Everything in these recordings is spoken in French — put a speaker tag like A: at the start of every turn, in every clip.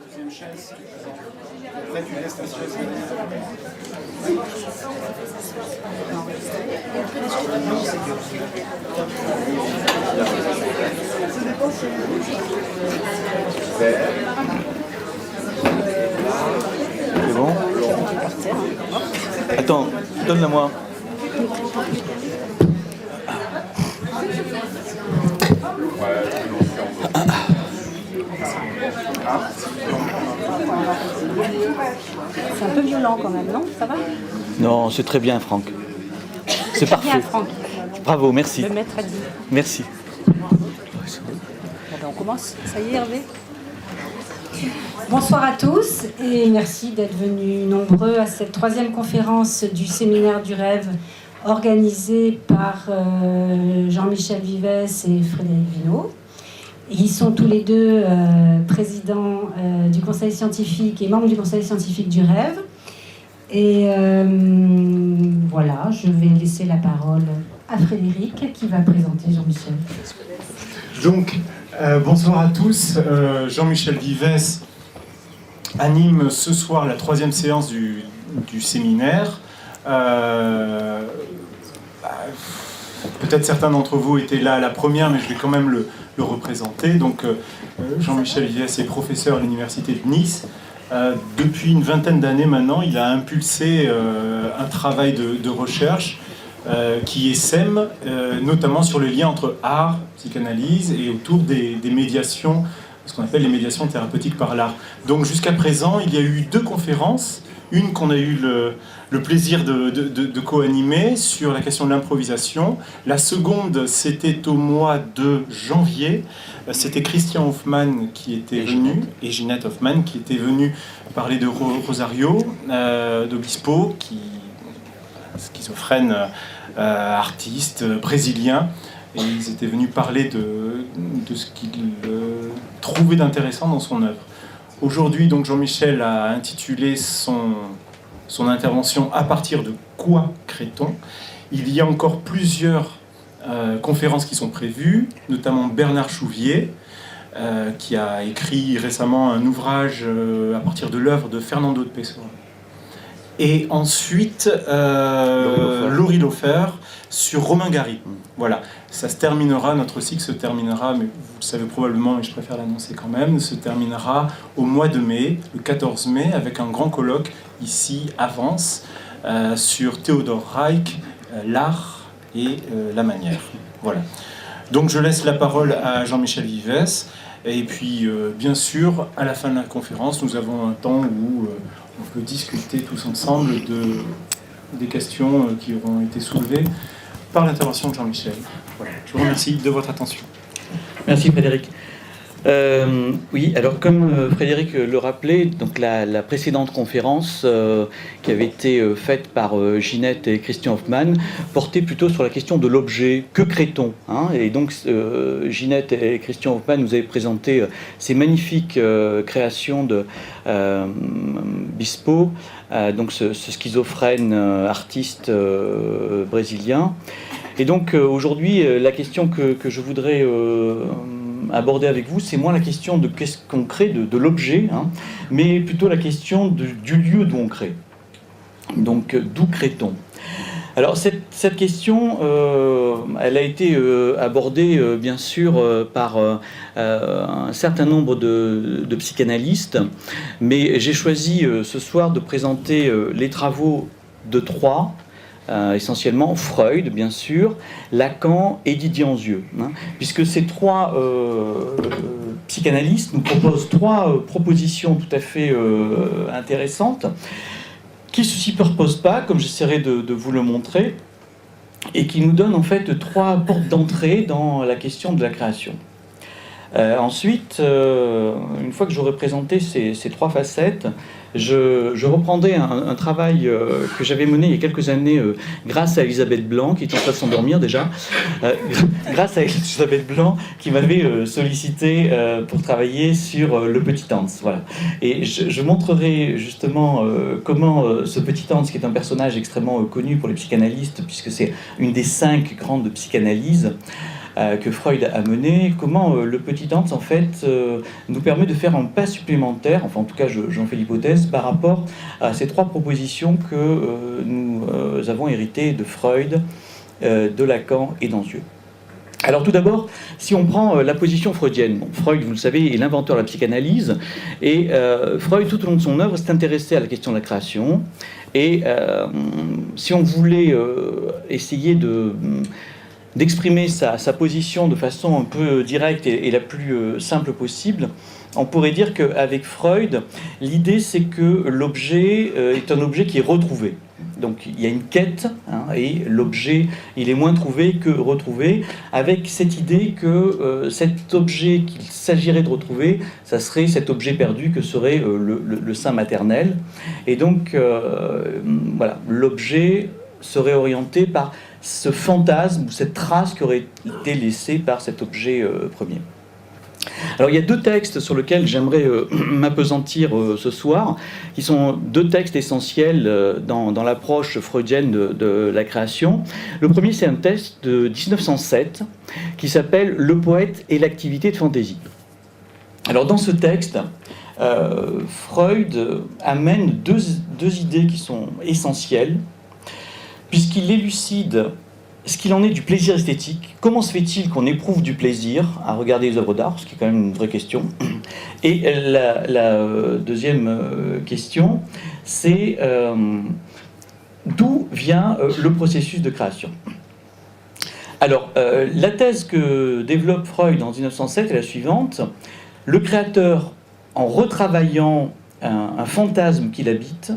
A: deuxième chaise. Après, tu laisses ta chaise.
B: C'est bon? Attends, donne-la moi.
C: C'est un peu violent quand même, non? Ça va?
B: Non, c'est très bien, Franck. C'est parfait.
C: Bien, Franck.
B: Bravo, merci.
C: Le maître a dit.
B: Merci.
C: On commence. Ça y est, Hervé? Bonsoir à tous et merci d'être venus nombreux à cette troisième conférence du séminaire du rêve organisée par Jean-Michel Vives et Frédéric Vineau. Ils sont tous les deux présidents du conseil scientifique et membres du conseil scientifique du rêve. Et voilà, je vais laisser la parole à Frédéric qui va présenter Jean-Michel.
A: Donc, bonsoir à tous. Jean-Michel Vives anime ce soir la troisième séance du séminaire. Peut-être certains d'entre vous étaient là à la première, mais je vais quand même le représenter. Donc, Jean-Michel Vives est professeur à l'université de Nice. Depuis une vingtaine d'années maintenant, il a impulsé un travail de recherche qui essaime notamment sur le lien entre art, psychanalyse et autour des médiations, ce qu'on appelle les médiations thérapeutiques par l'art. Donc jusqu'à présent, il y a eu 2 conférences, une qu'on a eu le plaisir de co-animer sur la question de l'improvisation. La seconde, c'était au mois de janvier. C'était Christian Hoffman qui était venu, et Ginette Hoffman qui était venue parler de Rosario, d'Obispo, qui schizophrène, artiste brésilien, et ils étaient venus parler de ce qu'ils trouvaient d'intéressant dans son œuvre. Aujourd'hui, donc, Jean-Michel a intitulé son intervention « À partir de quoi crée-t-on ?» Il y a encore plusieurs conférences qui sont prévues, notamment Bernard Chouvier, qui a écrit récemment un ouvrage à partir de l'œuvre de Fernando de Pessoa. Et ensuite, Laurie Lofer sur Romain Gary. Voilà, ça se terminera, notre cycle se terminera, mais vous le savez probablement, mais je préfère l'annoncer quand même, se terminera au mois de mai, le 14 mai, avec un grand colloque ici à Vence, sur Théodore Reich, l'art et la manière. Voilà. Donc je laisse la parole à Jean-Michel Vives, et puis bien sûr, à la fin de la conférence, nous avons un temps où on peut discuter tous ensemble des questions qui auront été soulevées par l'intervention de Jean-Michel. Voilà. Je vous remercie de votre attention.
B: Merci Frédéric. Oui, alors comme Frédéric le rappelait, donc la précédente conférence qui avait été faite par Ginette et Christian Hoffman portait plutôt sur la question de l'objet. Que crée-t-on, hein? Et donc Ginette et Christian Hoffman nous avaient présenté ces magnifiques créations de Bispo, donc ce schizophrène artiste brésilien. Et donc aujourd'hui, la question que je voudrais aborder avec vous, c'est moins la question de qu'est-ce qu'on crée, de l'objet, hein, mais plutôt la question du lieu d'où on crée. Donc, d'où crée-t-on? Alors, cette question, elle a été abordée, bien sûr, par un certain nombre de psychanalystes, mais j'ai choisi ce soir de présenter les travaux de 3, essentiellement Freud, bien sûr, Lacan et Didier Anzieux, hein, puisque ces 3 psychanalystes nous proposent 3 propositions tout à fait intéressantes qui ne se superposent pas, comme j'essaierai de vous le montrer, et qui nous donnent en fait 3 portes d'entrée dans la question de la création. Ensuite, une fois que j'aurai présenté ces 3 facettes, je reprendrai un travail que j'avais mené il y a quelques années grâce à Elisabeth Blanc, qui est en train de s'endormir déjà, grâce à Elisabeth Blanc qui m'avait sollicité pour travailler sur le petit Hans. Voilà. Et je montrerai justement comment ce petit Hans, qui est un personnage extrêmement connu pour les psychanalystes, puisque c'est une des 5 grandes psychanalyses, que Freud a mené, comment le petit Hans, en fait, nous permet de faire un pas supplémentaire, enfin en tout cas j'en fais l'hypothèse, par rapport à ces trois propositions que nous avons héritées de Freud, de Lacan et d'Anzieu. Alors tout d'abord, si on prend la position freudienne, bon, Freud, vous le savez, est l'inventeur de la psychanalyse, et Freud, tout au long de son œuvre, s'est intéressé à la question de la création, et si on voulait essayer d'exprimer sa position de façon un peu directe et la plus simple possible, on pourrait dire qu'avec Freud, l'idée c'est que l'objet est un objet qui est retrouvé. Donc il y a une quête, et l'objet, il est moins trouvé que retrouvé, avec cette idée que cet objet qu'il s'agirait de retrouver, ça serait cet objet perdu que serait le sein maternel. Et donc, voilà, l'objet serait orienté par ce fantasme, ou cette trace qui aurait été laissée par cet objet premier. Alors il y a deux textes sur lesquels j'aimerais m'appesantir ce soir, qui sont deux textes essentiels dans l'approche freudienne de la création. Le premier, c'est un texte de 1907 qui s'appelle « Le poète et l'activité de fantaisie ». Alors dans ce texte, Freud amène deux idées qui sont essentielles, puisqu'il élucide ce qu'il en est du plaisir esthétique. Comment se fait-il qu'on éprouve du plaisir à regarder les œuvres d'art, ce qui est quand même une vraie question. Et la deuxième question, c'est d'où vient le processus de création. Alors, la thèse que développe Freud en 1907 est la suivante. Le créateur, en retravaillant un fantasme qu'il habite,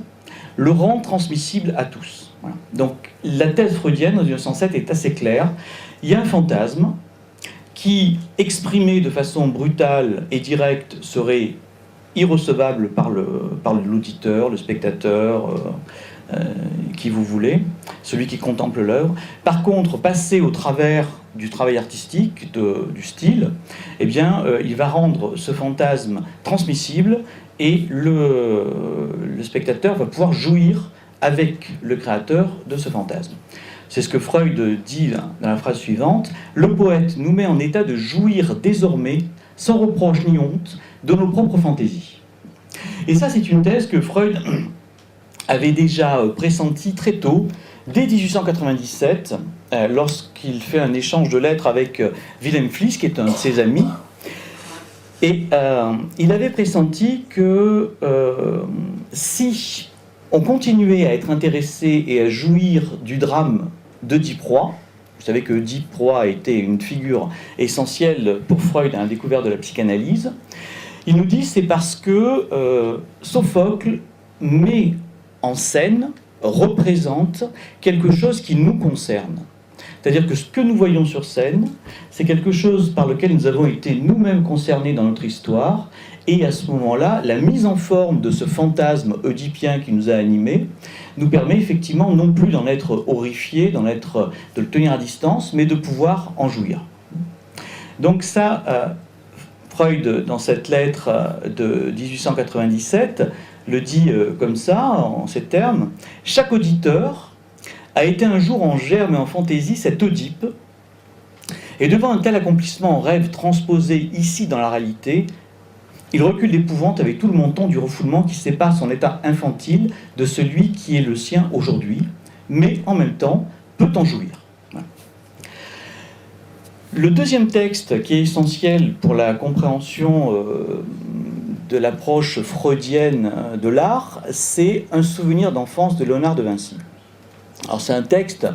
B: le rend transmissible à tous. Voilà. Donc la thèse freudienne en 1907 est assez claire. Il y a un fantasme qui, exprimé de façon brutale et directe, serait irrecevable par l'auditeur, le spectateur, qui vous voulez, celui qui contemple l'œuvre. Par contre, passé au travers du travail artistique, du style, eh bien, il va rendre ce fantasme transmissible et le spectateur va pouvoir jouir avec le créateur de ce fantasme. C'est ce que Freud dit dans la phrase suivante. « Le poète nous met en état de jouir désormais, sans reproche ni honte, de nos propres fantaisies. » Et ça, c'est une thèse que Freud avait déjà pressentie très tôt, dès 1897, lorsqu'il fait un échange de lettres avec Wilhelm Fliess, qui est un de ses amis. Et il avait pressenti que si on continuait à être intéressé et à jouir du drame d'Oedipe Roi, vous savez que Oedipe Roi a été une figure essentielle pour Freud à la découverte de la psychanalyse, il nous dit c'est parce que Sophocle met en scène, représente quelque chose qui nous concerne. C'est-à-dire que ce que nous voyons sur scène, c'est quelque chose par lequel nous avons été nous-mêmes concernés dans notre histoire, et à ce moment-là, la mise en forme de ce fantasme oedipien qui nous a animés nous permet effectivement non plus d'en être horrifié, de le tenir à distance, mais de pouvoir en jouir. Donc ça, Freud, dans cette lettre de 1897, le dit comme ça, en ces termes. « Chaque auditeur a été un jour en germe et en fantaisie cet Oedipe, et devant un tel accomplissement en rêve transposé ici dans la réalité, il recule d'épouvante avec tout le montant du refoulement qui sépare son état infantile de celui qui est le sien aujourd'hui, mais en même temps peut en jouir. » Voilà. Le deuxième texte qui est essentiel pour la compréhension de l'approche freudienne de l'art, c'est Un souvenir d'enfance de Léonard de Vinci. Alors c'est un texte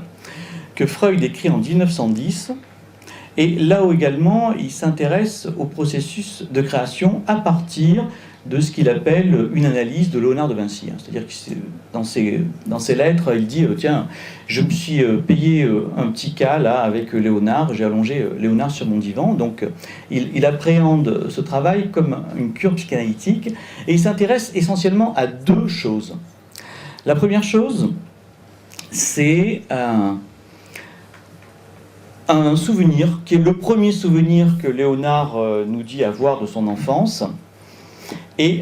B: que Freud écrit en 1910, et là où également il s'intéresse au processus de création à partir de ce qu'il appelle une analyse de Léonard de Vinci. C'est-à-dire que dans ses lettres, il dit tiens, je me suis payé un petit cas là avec Léonard, j'ai allongé Léonard sur mon divan. Donc il appréhende ce travail comme une cure psychanalytique, et il s'intéresse essentiellement à deux choses. La première chose, c'est un souvenir qui est le premier souvenir que Léonard nous dit avoir de son enfance. Et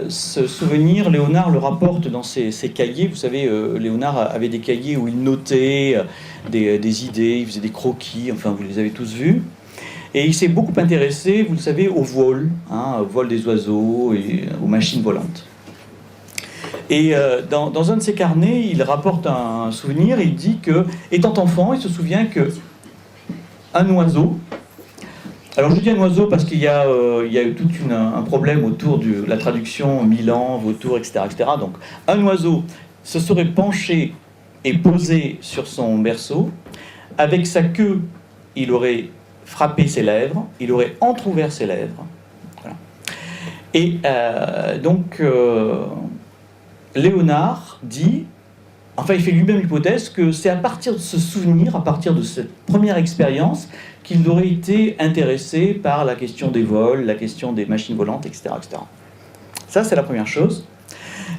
B: ce souvenir, Léonard le rapporte dans ses cahiers. Vous savez, Léonard avait des cahiers où il notait des idées, il faisait des croquis, enfin vous les avez tous vus. Et il s'est beaucoup intéressé, vous le savez, au vol des oiseaux et aux machines volantes. Et dans un de ses carnets, il rapporte un souvenir, il dit que, étant enfant, il se souvient que un oiseau, alors je dis un oiseau parce qu'il y a eu tout un problème autour de la traduction Milan, vautour, etc., etc. Donc un oiseau se serait penché et posé sur son berceau, avec sa queue, il aurait frappé ses lèvres, il aurait entrouvert ses lèvres. Voilà. Et donc, Léonard dit, enfin il fait lui-même l'hypothèse que c'est à partir de ce souvenir, à partir de cette première expérience, qu'il aurait été intéressé par la question des vols, la question des machines volantes, etc., etc. Ça, c'est la première chose.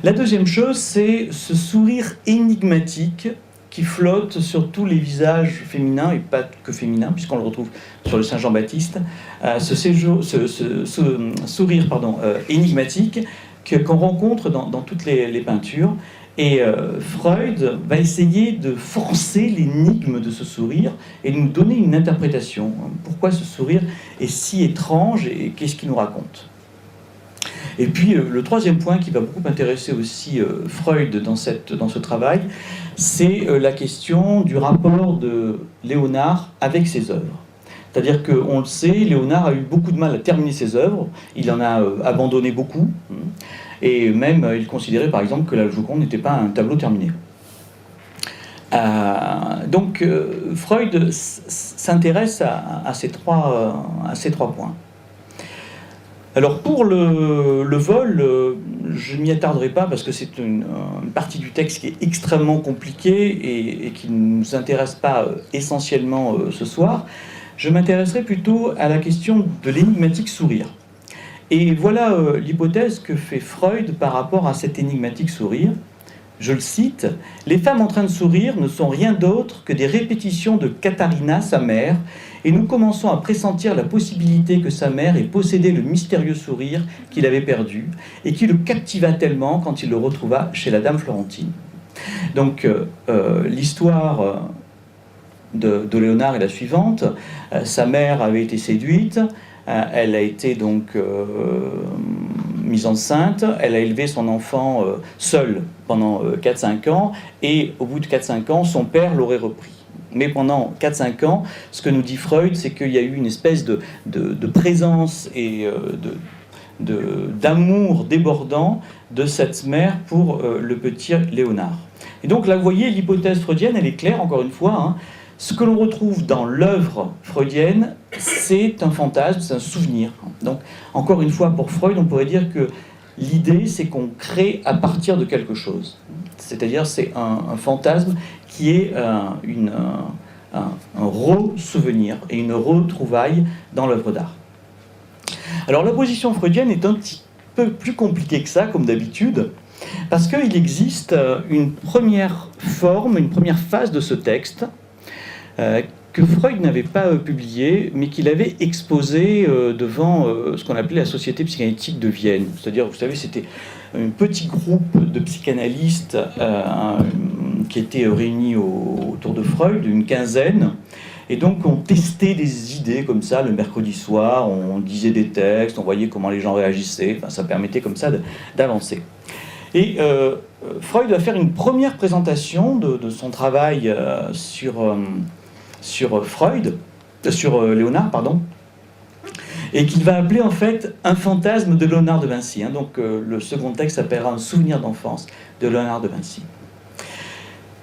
B: La deuxième chose, c'est ce sourire énigmatique qui flotte sur tous les visages féminins, et pas que féminins, puisqu'on le retrouve sur le Saint Jean-Baptiste, ce sourire énigmatique qu'on rencontre dans toutes les peintures. Et Freud va essayer de forcer l'énigme de ce sourire et de nous donner une interprétation. Pourquoi ce sourire est si étrange et qu'est-ce qu'il nous raconte ? Et puis le troisième point qui va beaucoup intéresser aussi Freud dans ce travail, c'est la question du rapport de Léonard avec ses œuvres. C'est-à-dire qu'on le sait, Léonard a eu beaucoup de mal à terminer ses œuvres, il en a abandonné beaucoup, et même il considérait par exemple que la Joconde n'était pas un tableau terminé. Donc Freud s'intéresse à ces trois points. Alors pour le vol, je ne m'y attarderai pas parce que c'est une partie du texte qui est extrêmement compliquée et qui ne nous intéresse pas essentiellement ce soir. Je m'intéresserai plutôt à la question de l'énigmatique sourire. Et voilà l'hypothèse que fait Freud par rapport à cet énigmatique sourire. Je le cite, « Les femmes en train de sourire ne sont rien d'autre que des répétitions de Katharina, sa mère, et nous commençons à pressentir la possibilité que sa mère ait possédé le mystérieux sourire qu'il avait perdu et qui le captiva tellement quand il le retrouva chez la dame Florentine. » Donc l'histoire de Léonard est la suivante. Sa mère avait été séduite, elle a été donc mise enceinte, elle a élevé son enfant seule pendant 4-5 ans, et au bout de 4-5 ans, son père l'aurait repris. Mais pendant 4-5 ans, ce que nous dit Freud, c'est qu'il y a eu une espèce de présence et d'amour débordant de cette mère pour le petit Léonard. Et donc là, vous voyez, l'hypothèse freudienne, elle est claire, encore une fois, hein. Ce que l'on retrouve dans l'œuvre freudienne, c'est un fantasme, c'est un souvenir. Donc, encore une fois, pour Freud, on pourrait dire que l'idée, c'est qu'on crée à partir de quelque chose. C'est-à-dire, c'est un fantasme qui est un re-souvenir et une retrouvaille dans l'œuvre d'art. Alors, la position freudienne est un petit peu plus compliquée que ça, comme d'habitude, parce qu'il existe une première forme, une première phase de ce texte, que Freud n'avait pas publié, mais qu'il avait exposé devant ce qu'on appelait la Société psychanalytique de Vienne. C'est-à-dire, vous savez, c'était un petit groupe de psychanalystes qui étaient réunis autour de Freud, une quinzaine, et donc on testait des idées comme ça le mercredi soir, on disait des textes, on voyait comment les gens réagissaient, enfin, ça permettait comme ça d'avancer. Et Freud va faire une première présentation de son travail sur Léonard, pardon, et qu'il va appeler en fait un fantasme de Léonard de Vinci. Hein. Donc le second texte s'appellera un souvenir d'enfance de Léonard de Vinci.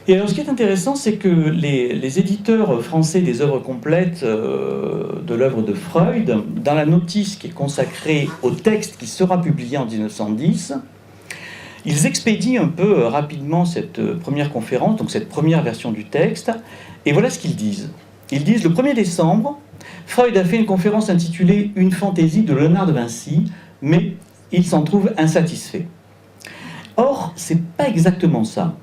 B: Et alors ce qui est intéressant, c'est que les éditeurs français des œuvres complètes de l'œuvre de Freud, dans la notice qui est consacrée au texte qui sera publié en 1910, ils expédient un peu rapidement cette première conférence, donc cette première version du texte, et voilà ce qu'ils disent. Ils disent, le 1er décembre, Freud a fait une conférence intitulée « Une fantaisie de Léonard de Vinci », mais il s'en trouve insatisfait. Or, c'est pas exactement ça.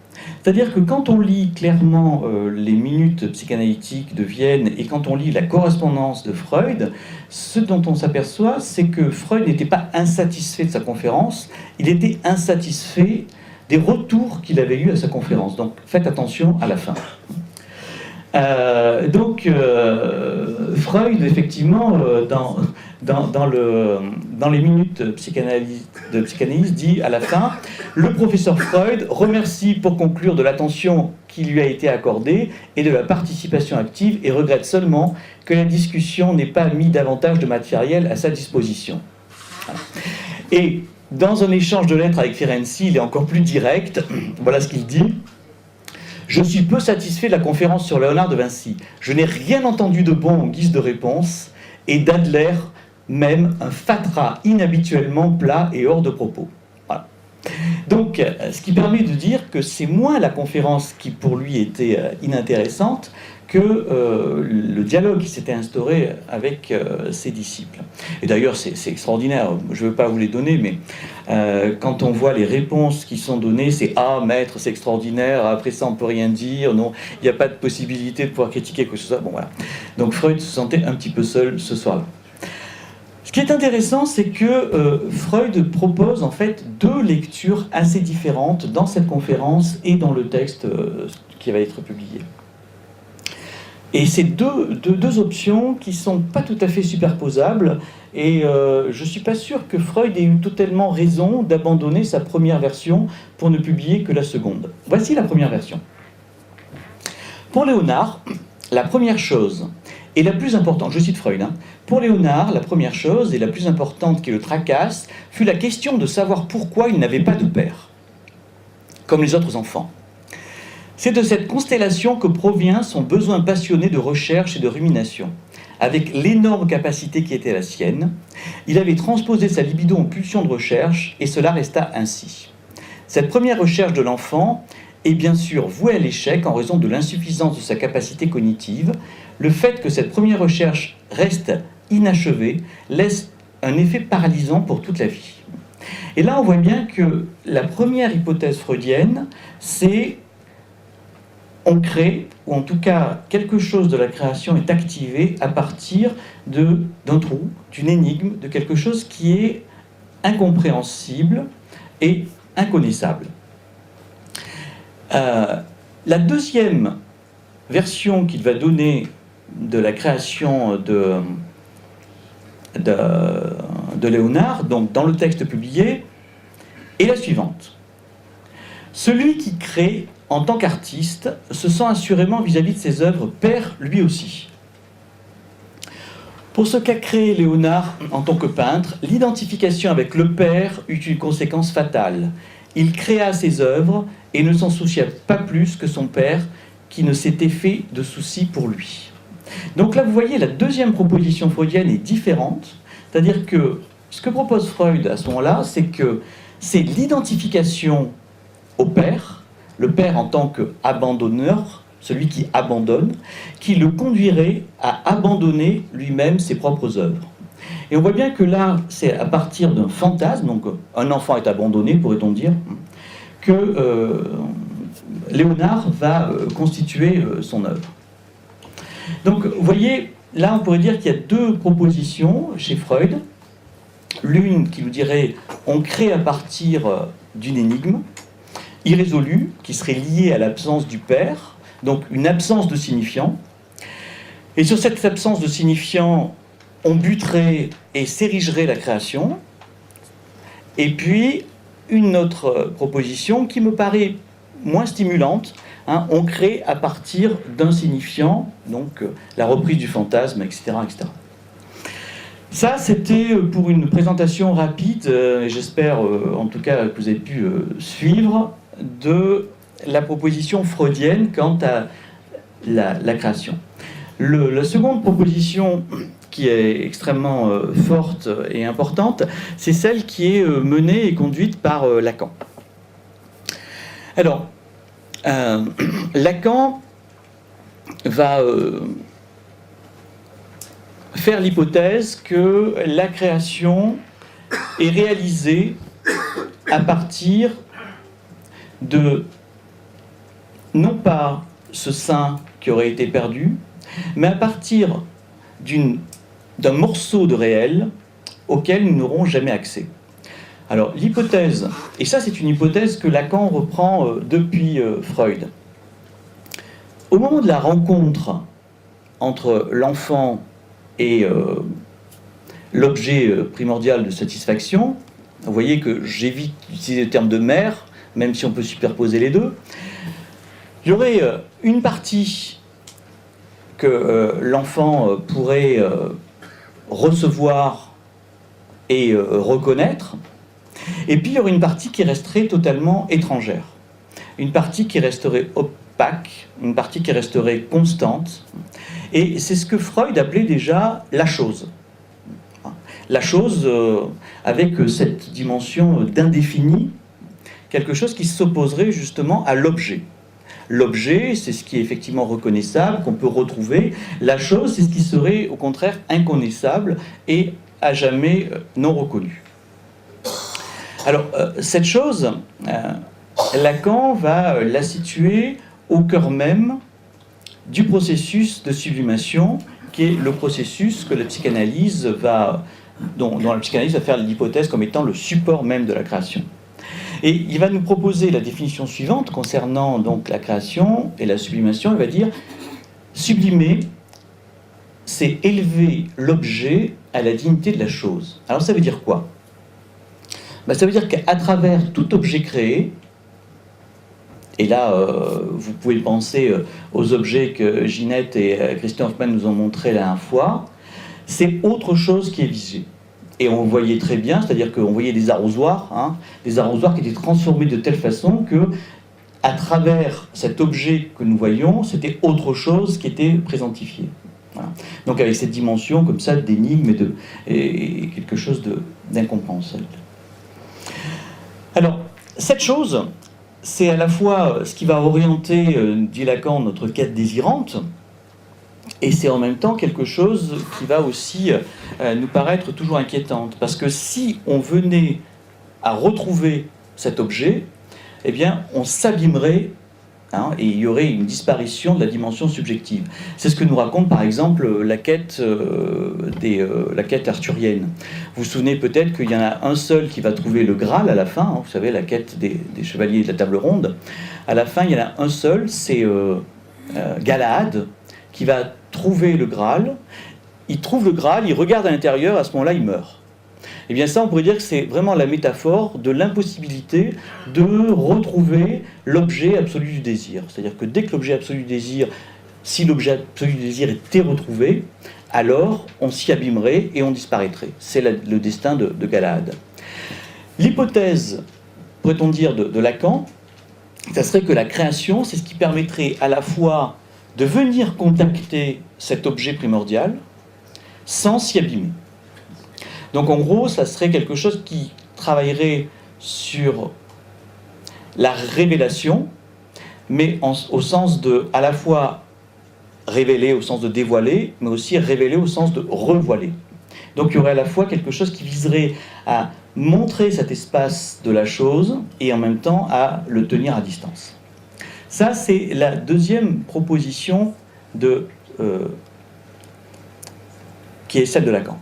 B: C'est-à-dire que quand on lit clairement les minutes psychanalytiques de Vienne et quand on lit la correspondance de Freud, ce dont on s'aperçoit, c'est que Freud n'était pas insatisfait de sa conférence, il était insatisfait des retours qu'il avait eus à sa conférence. Donc faites attention à la fin. Freud, effectivement, dans les minutes de psychanalyse, dit à la fin « Le professeur Freud remercie pour conclure de l'attention qui lui a été accordée et de la participation active et regrette seulement que la discussion n'ait pas mis davantage de matériel à sa disposition. » Et dans un échange de lettres avec Ferenczi, il est encore plus direct. Voilà ce qu'il dit. « Je suis peu satisfait de la conférence sur Léonard de Vinci. Je n'ai rien entendu de bon en guise de réponse, et d'Adler, même un fatras inhabituellement plat et hors de propos. » Voilà. Donc, ce qui permet de dire que c'est moins la conférence qui, pour lui, était inintéressante que le dialogue qui s'était instauré avec ses disciples. Et d'ailleurs, c'est extraordinaire. Je ne veux pas vous les donner, mais quand on voit les réponses qui sont données, c'est « Ah, maître, c'est extraordinaire, après ça, on ne peut rien dire, non, il n'y a pas de possibilité de pouvoir critiquer quoi que ce soit. » Bon, voilà. Donc Freud se sentait un petit peu seul ce soir-là. Ce qui est intéressant, c'est que Freud propose en fait deux lectures assez différentes dans cette conférence et dans le texte qui va être publié. Et c'est deux options qui ne sont pas tout à fait superposables, et je ne suis pas sûr que Freud ait eu totalement raison d'abandonner sa première version pour ne publier que la seconde. Voici la première version. Pour Léonard, la première chose, et la plus importante, je cite Freud, pour Léonard, la première chose et la plus importante qui le tracasse fut la question de savoir pourquoi il n'avait pas de père, comme les autres enfants. C'est de cette constellation que provient son besoin passionné de recherche et de rumination. Avec l'énorme capacité qui était la sienne, il avait transposé sa libido en pulsion de recherche, et cela resta ainsi. Cette première recherche de l'enfant est bien sûr vouée à l'échec en raison de l'insuffisance de sa capacité cognitive. Le fait que cette première recherche reste inachevée laisse un effet paralysant pour toute la vie. Et là, on voit bien que la première hypothèse freudienne, c'est on crée, ou en tout cas quelque chose de la création est activé à partir d'un trou, d'une énigme, de quelque chose qui est incompréhensible et inconnaissable. La deuxième version qu'il va donner de la création de Léonard, donc dans le texte publié, est la suivante. Celui qui crée en tant qu'artiste se sent assurément vis-à-vis de ses œuvres père lui aussi. Pour ce qu'a créé Léonard en tant que peintre, l'identification avec le père eut une conséquence fatale. Il créa ses œuvres et ne s'en soucia pas plus que son père, qui ne s'était fait de soucis pour lui. Donc là, vous voyez, la deuxième proposition freudienne est différente, c'est-à-dire que ce que propose Freud à ce moment-là, c'est que c'est l'identification au père, le père en tant qu'abandonneur, celui qui abandonne, qui le conduirait à abandonner lui-même ses propres œuvres. Et on voit bien que là, c'est à partir d'un fantasme, donc un enfant est abandonné, pourrait-on dire, que Léonard va constituer son œuvre. Donc, vous voyez, là, on pourrait dire qu'il y a deux propositions chez Freud. L'une qui nous dirait, on crée à partir d'une énigme irrésolue, qui serait liée à l'absence du père, donc une absence de signifiant. Et sur cette absence de signifiant, on buterait et s'érigerait la création. Et puis, une autre proposition qui me paraît moins stimulante, on crée à partir d'un signifiant, donc la reprise du fantasme, etc. etc. Ça, c'était pour une présentation rapide, j'espère en tout cas que vous avez pu suivre, de la proposition freudienne quant à la création. La seconde proposition qui est extrêmement forte et importante, c'est celle qui est menée et conduite par Lacan. Alors, Lacan va faire l'hypothèse que la création est réalisée à partir de non pas ce sein qui aurait été perdu, mais à partir d'un morceau de réel auquel nous n'aurons jamais accès. Alors l'hypothèse, et ça c'est une hypothèse que Lacan reprend depuis Freud, au moment de la rencontre entre l'enfant et l'objet primordial de satisfaction, vous voyez que j'évite d'utiliser le terme de mère, même si on peut superposer les deux, il y aurait une partie que l'enfant pourrait recevoir et reconnaître, et puis il y aurait une partie qui resterait totalement étrangère, une partie qui resterait opaque, une partie qui resterait constante, et c'est ce que Freud appelait déjà la chose. La chose avec cette dimension d'indéfini, quelque chose qui s'opposerait justement à l'objet. L'objet, c'est ce qui est effectivement reconnaissable, qu'on peut retrouver. La chose, c'est ce qui serait au contraire inconnaissable et à jamais non reconnu. Alors, cette chose, Lacan va la situer au cœur même du processus de sublimation, qui est le processus que la psychanalyse dont la psychanalyse va faire l'hypothèse comme étant le support même de la création. Et il va nous proposer la définition suivante concernant donc la création et la sublimation. Il va dire sublimer, c'est élever l'objet à la dignité de la chose. Alors ça veut dire quoi ? Ça veut dire qu'à travers tout objet créé, et là vous pouvez penser aux objets que Ginette et Christian Hoffmann nous ont montrés la dernière fois, c'est autre chose qui est visé. Et on voyait très bien, c'est-à-dire qu'on voyait des arrosoirs qui étaient transformés de telle façon que, à travers cet objet que nous voyons, c'était autre chose qui était présentifié. Voilà. Donc avec cette dimension comme ça d'énigme et quelque chose d'incompréhensible. Alors, cette chose, c'est à la fois ce qui va orienter, dit Lacan, notre quête désirante, et c'est en même temps quelque chose qui va aussi nous paraître toujours inquiétante. Parce que si on venait à retrouver cet objet, eh bien, on s'abîmerait, et il y aurait une disparition de la dimension subjective. C'est ce que nous raconte par exemple la quête arthurienne. Vous vous souvenez peut-être qu'il y en a un seul qui va trouver le Graal à la fin, vous savez, la quête des chevaliers de la table ronde. À la fin, il y en a un seul, c'est Galahad, qui va trouver le Graal. Il trouve le Graal, il regarde à l'intérieur, à ce moment-là, il meurt. Et bien ça, on pourrait dire que c'est vraiment la métaphore de l'impossibilité de retrouver l'objet absolu du désir. C'est-à-dire que dès que l'objet absolu du désir, si l'objet absolu du désir était retrouvé, alors on s'y abîmerait et on disparaîtrait. C'est le destin de Galahad. L'hypothèse, pourrait-on dire, de Lacan, ça serait que la création, c'est ce qui permettrait à la fois de venir contacter cet objet primordial sans s'y abîmer. Donc en gros, ça serait quelque chose qui travaillerait sur la révélation, mais au sens de, à la fois révéler au sens de dévoiler, mais aussi révéler au sens de revoiler. Donc il y aurait à la fois quelque chose qui viserait à montrer cet espace de la chose et en même temps à le tenir à distance. Ça, c'est la deuxième proposition qui est celle de Lacan.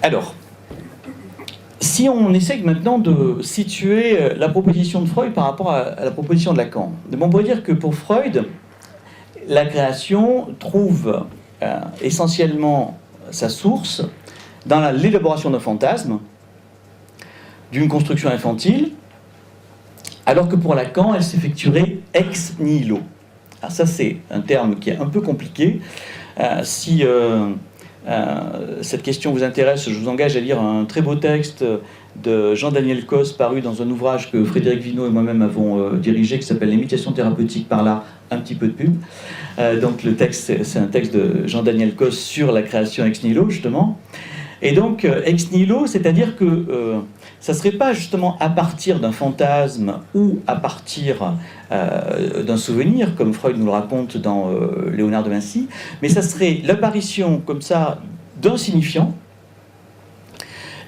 B: Alors, si on essaye maintenant de situer la proposition de Freud par rapport à la proposition de Lacan, on pourrait dire que pour Freud, la création trouve essentiellement sa source dans l'élaboration d'un fantasme, d'une construction infantile, alors que pour Lacan, elle s'effectuerait ex nihilo. Alors ça, c'est un terme qui est un peu compliqué. Si cette question vous intéresse, je vous engage à lire un très beau texte de Jean-Daniel Cos, paru dans un ouvrage que Frédéric Vinault et moi-même avons dirigé, qui s'appelle « L'imitation thérapeutique par l'art », un petit peu de pub. Donc le texte, c'est un texte de Jean-Daniel Cos sur la création ex nihilo, justement. Et donc, ex nihilo, c'est-à-dire que ça ne serait pas justement à partir d'un fantasme ou à partir d'un souvenir, comme Freud nous le raconte dans Léonard de Vinci, mais ça serait l'apparition, comme ça, d'un signifiant,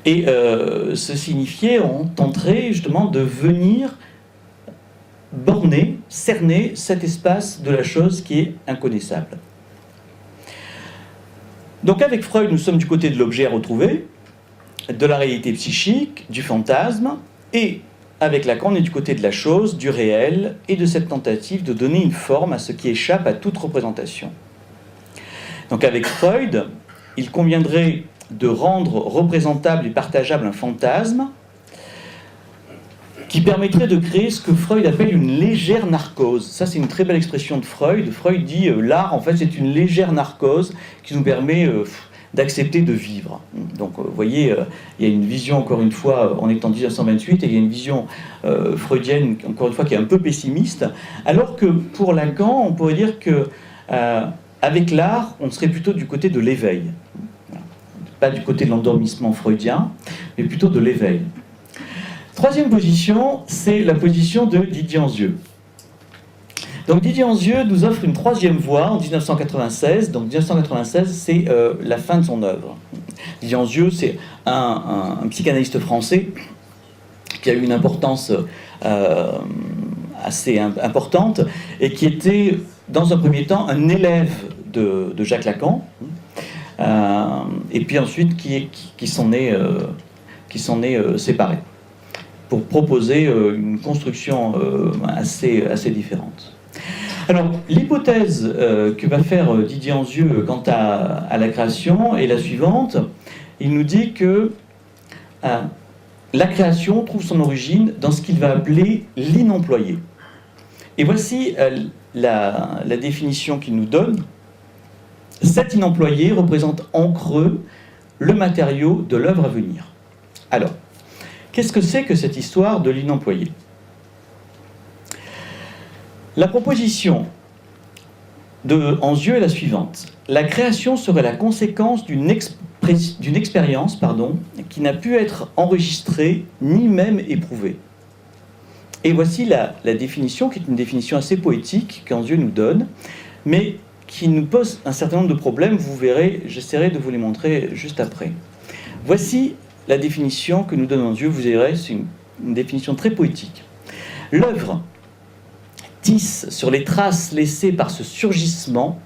B: Et ce signifiait, on tenterait justement de venir borner, cerner cet espace de la chose qui est inconnaissable. Donc avec Freud, nous sommes du côté de l'objet à retrouver, de la réalité psychique, du fantasme, et avec Lacan, on est du côté de la chose, du réel, et de cette tentative de donner une forme à ce qui échappe à toute représentation. Donc avec Freud, il conviendrait de rendre représentable et partageable un fantasme qui permettrait de créer ce que Freud appelle une légère narcose. Ça, c'est une très belle expression de Freud. Freud dit l'art, en fait, c'est une légère narcose qui nous permet d'accepter de vivre. Donc, vous voyez, il y a une vision, encore une fois, on est en 1928, et il y a une vision freudienne, encore une fois, qui est un peu pessimiste, alors que pour Lacan, on pourrait dire que avec l'art, on serait plutôt du côté de l'éveil. Pas du côté de l'endormissement freudien, mais plutôt de l'éveil. Troisième position, c'est la position de Didier Anzieux. Donc Didier Anzieux nous offre une troisième voie en 1996. Donc 1996, c'est la fin de son œuvre. Didier Anzieux, c'est un psychanalyste français qui a eu une importance assez importante et qui était, dans un premier temps, un élève de Jacques Lacan, et puis ensuite qui s'en est séparé, pour proposer une construction assez différente. Alors, l'hypothèse que va faire Didier Anzieux quant à la création est la suivante. Il nous dit que la création trouve son origine dans ce qu'il va appeler l'inemployé. Et voici la définition qu'il nous donne. Cet inemployé représente en creux le matériau de l'œuvre à venir. Alors, qu'est-ce que c'est que cette histoire de l'inemployé ? La proposition de Anzieux est la suivante. La création serait la conséquence d'une expérience qui n'a pu être enregistrée ni même éprouvée. Et voici la définition, qui est une définition assez poétique qu'Anzieux nous donne, mais qui nous pose un certain nombre de problèmes. Vous verrez, j'essaierai de vous les montrer juste après. Voici la définition que nous donne Anzieux. Vous verrez, c'est une définition très poétique. L'œuvre tisse sur les traces laissées par ce surgissement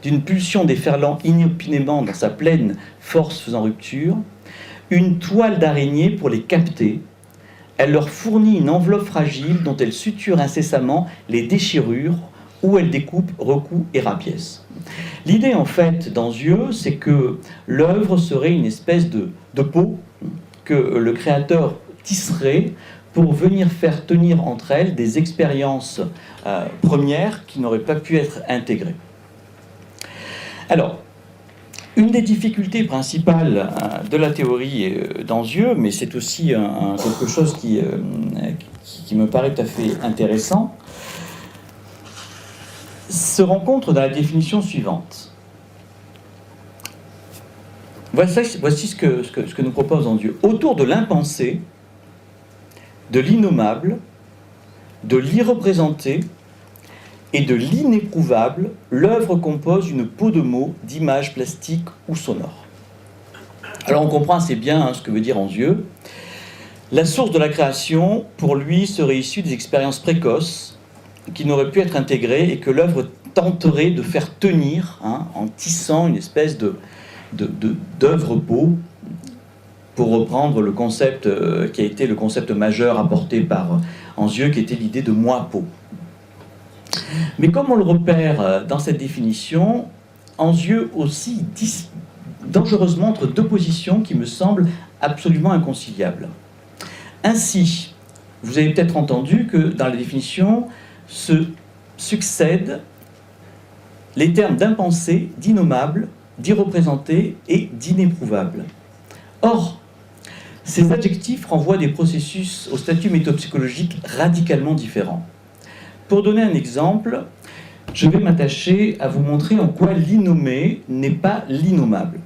B: d'une pulsion déferlant inopinément dans sa pleine force faisant rupture, une toile d'araignée pour les capter. Elle leur fournit une enveloppe fragile dont elle suture incessamment les déchirures, où elle découpe, recoue et rapièce. L'idée, en fait, d'Anzieux, c'est que l'œuvre serait une espèce de peau que le créateur tisserait pour venir faire tenir entre elles des expériences premières qui n'auraient pas pu être intégrées. Alors, une des difficultés principales de la théorie d'Anzieux, mais c'est aussi quelque chose qui me paraît tout à fait intéressant, se rencontre dans la définition suivante. Voici ce que nous propose Anzieux. Autour de l'impensé, de l'innommable, de l'irreprésenté et de l'inéprouvable, l'œuvre compose une peau de mots, d'images plastiques ou sonores. Alors on comprend assez bien ce que veut dire Anzieux. La source de la création, pour lui, serait issue des expériences précoces qui n'auraient pu être intégrées et que l'œuvre tenterait de faire tenir en tissant une espèce d'œuvre-peau, pour reprendre le concept qui a été le concept majeur apporté par Anzieux, qui était l'idée de moi-peau. Mais comme on le repère dans cette définition, Anzieux aussi dit dangereusement entre deux positions qui me semblent absolument inconciliables. Ainsi, vous avez peut-être entendu que dans la définition se succèdent les termes d'impensé, d'innommable, d'irreprésenté et d'inéprouvable. Or, ces adjectifs renvoient des processus au statut métapsychologique radicalement différents. Pour donner un exemple, je vais m'attacher à vous montrer en quoi l'innommé n'est pas l'innommable.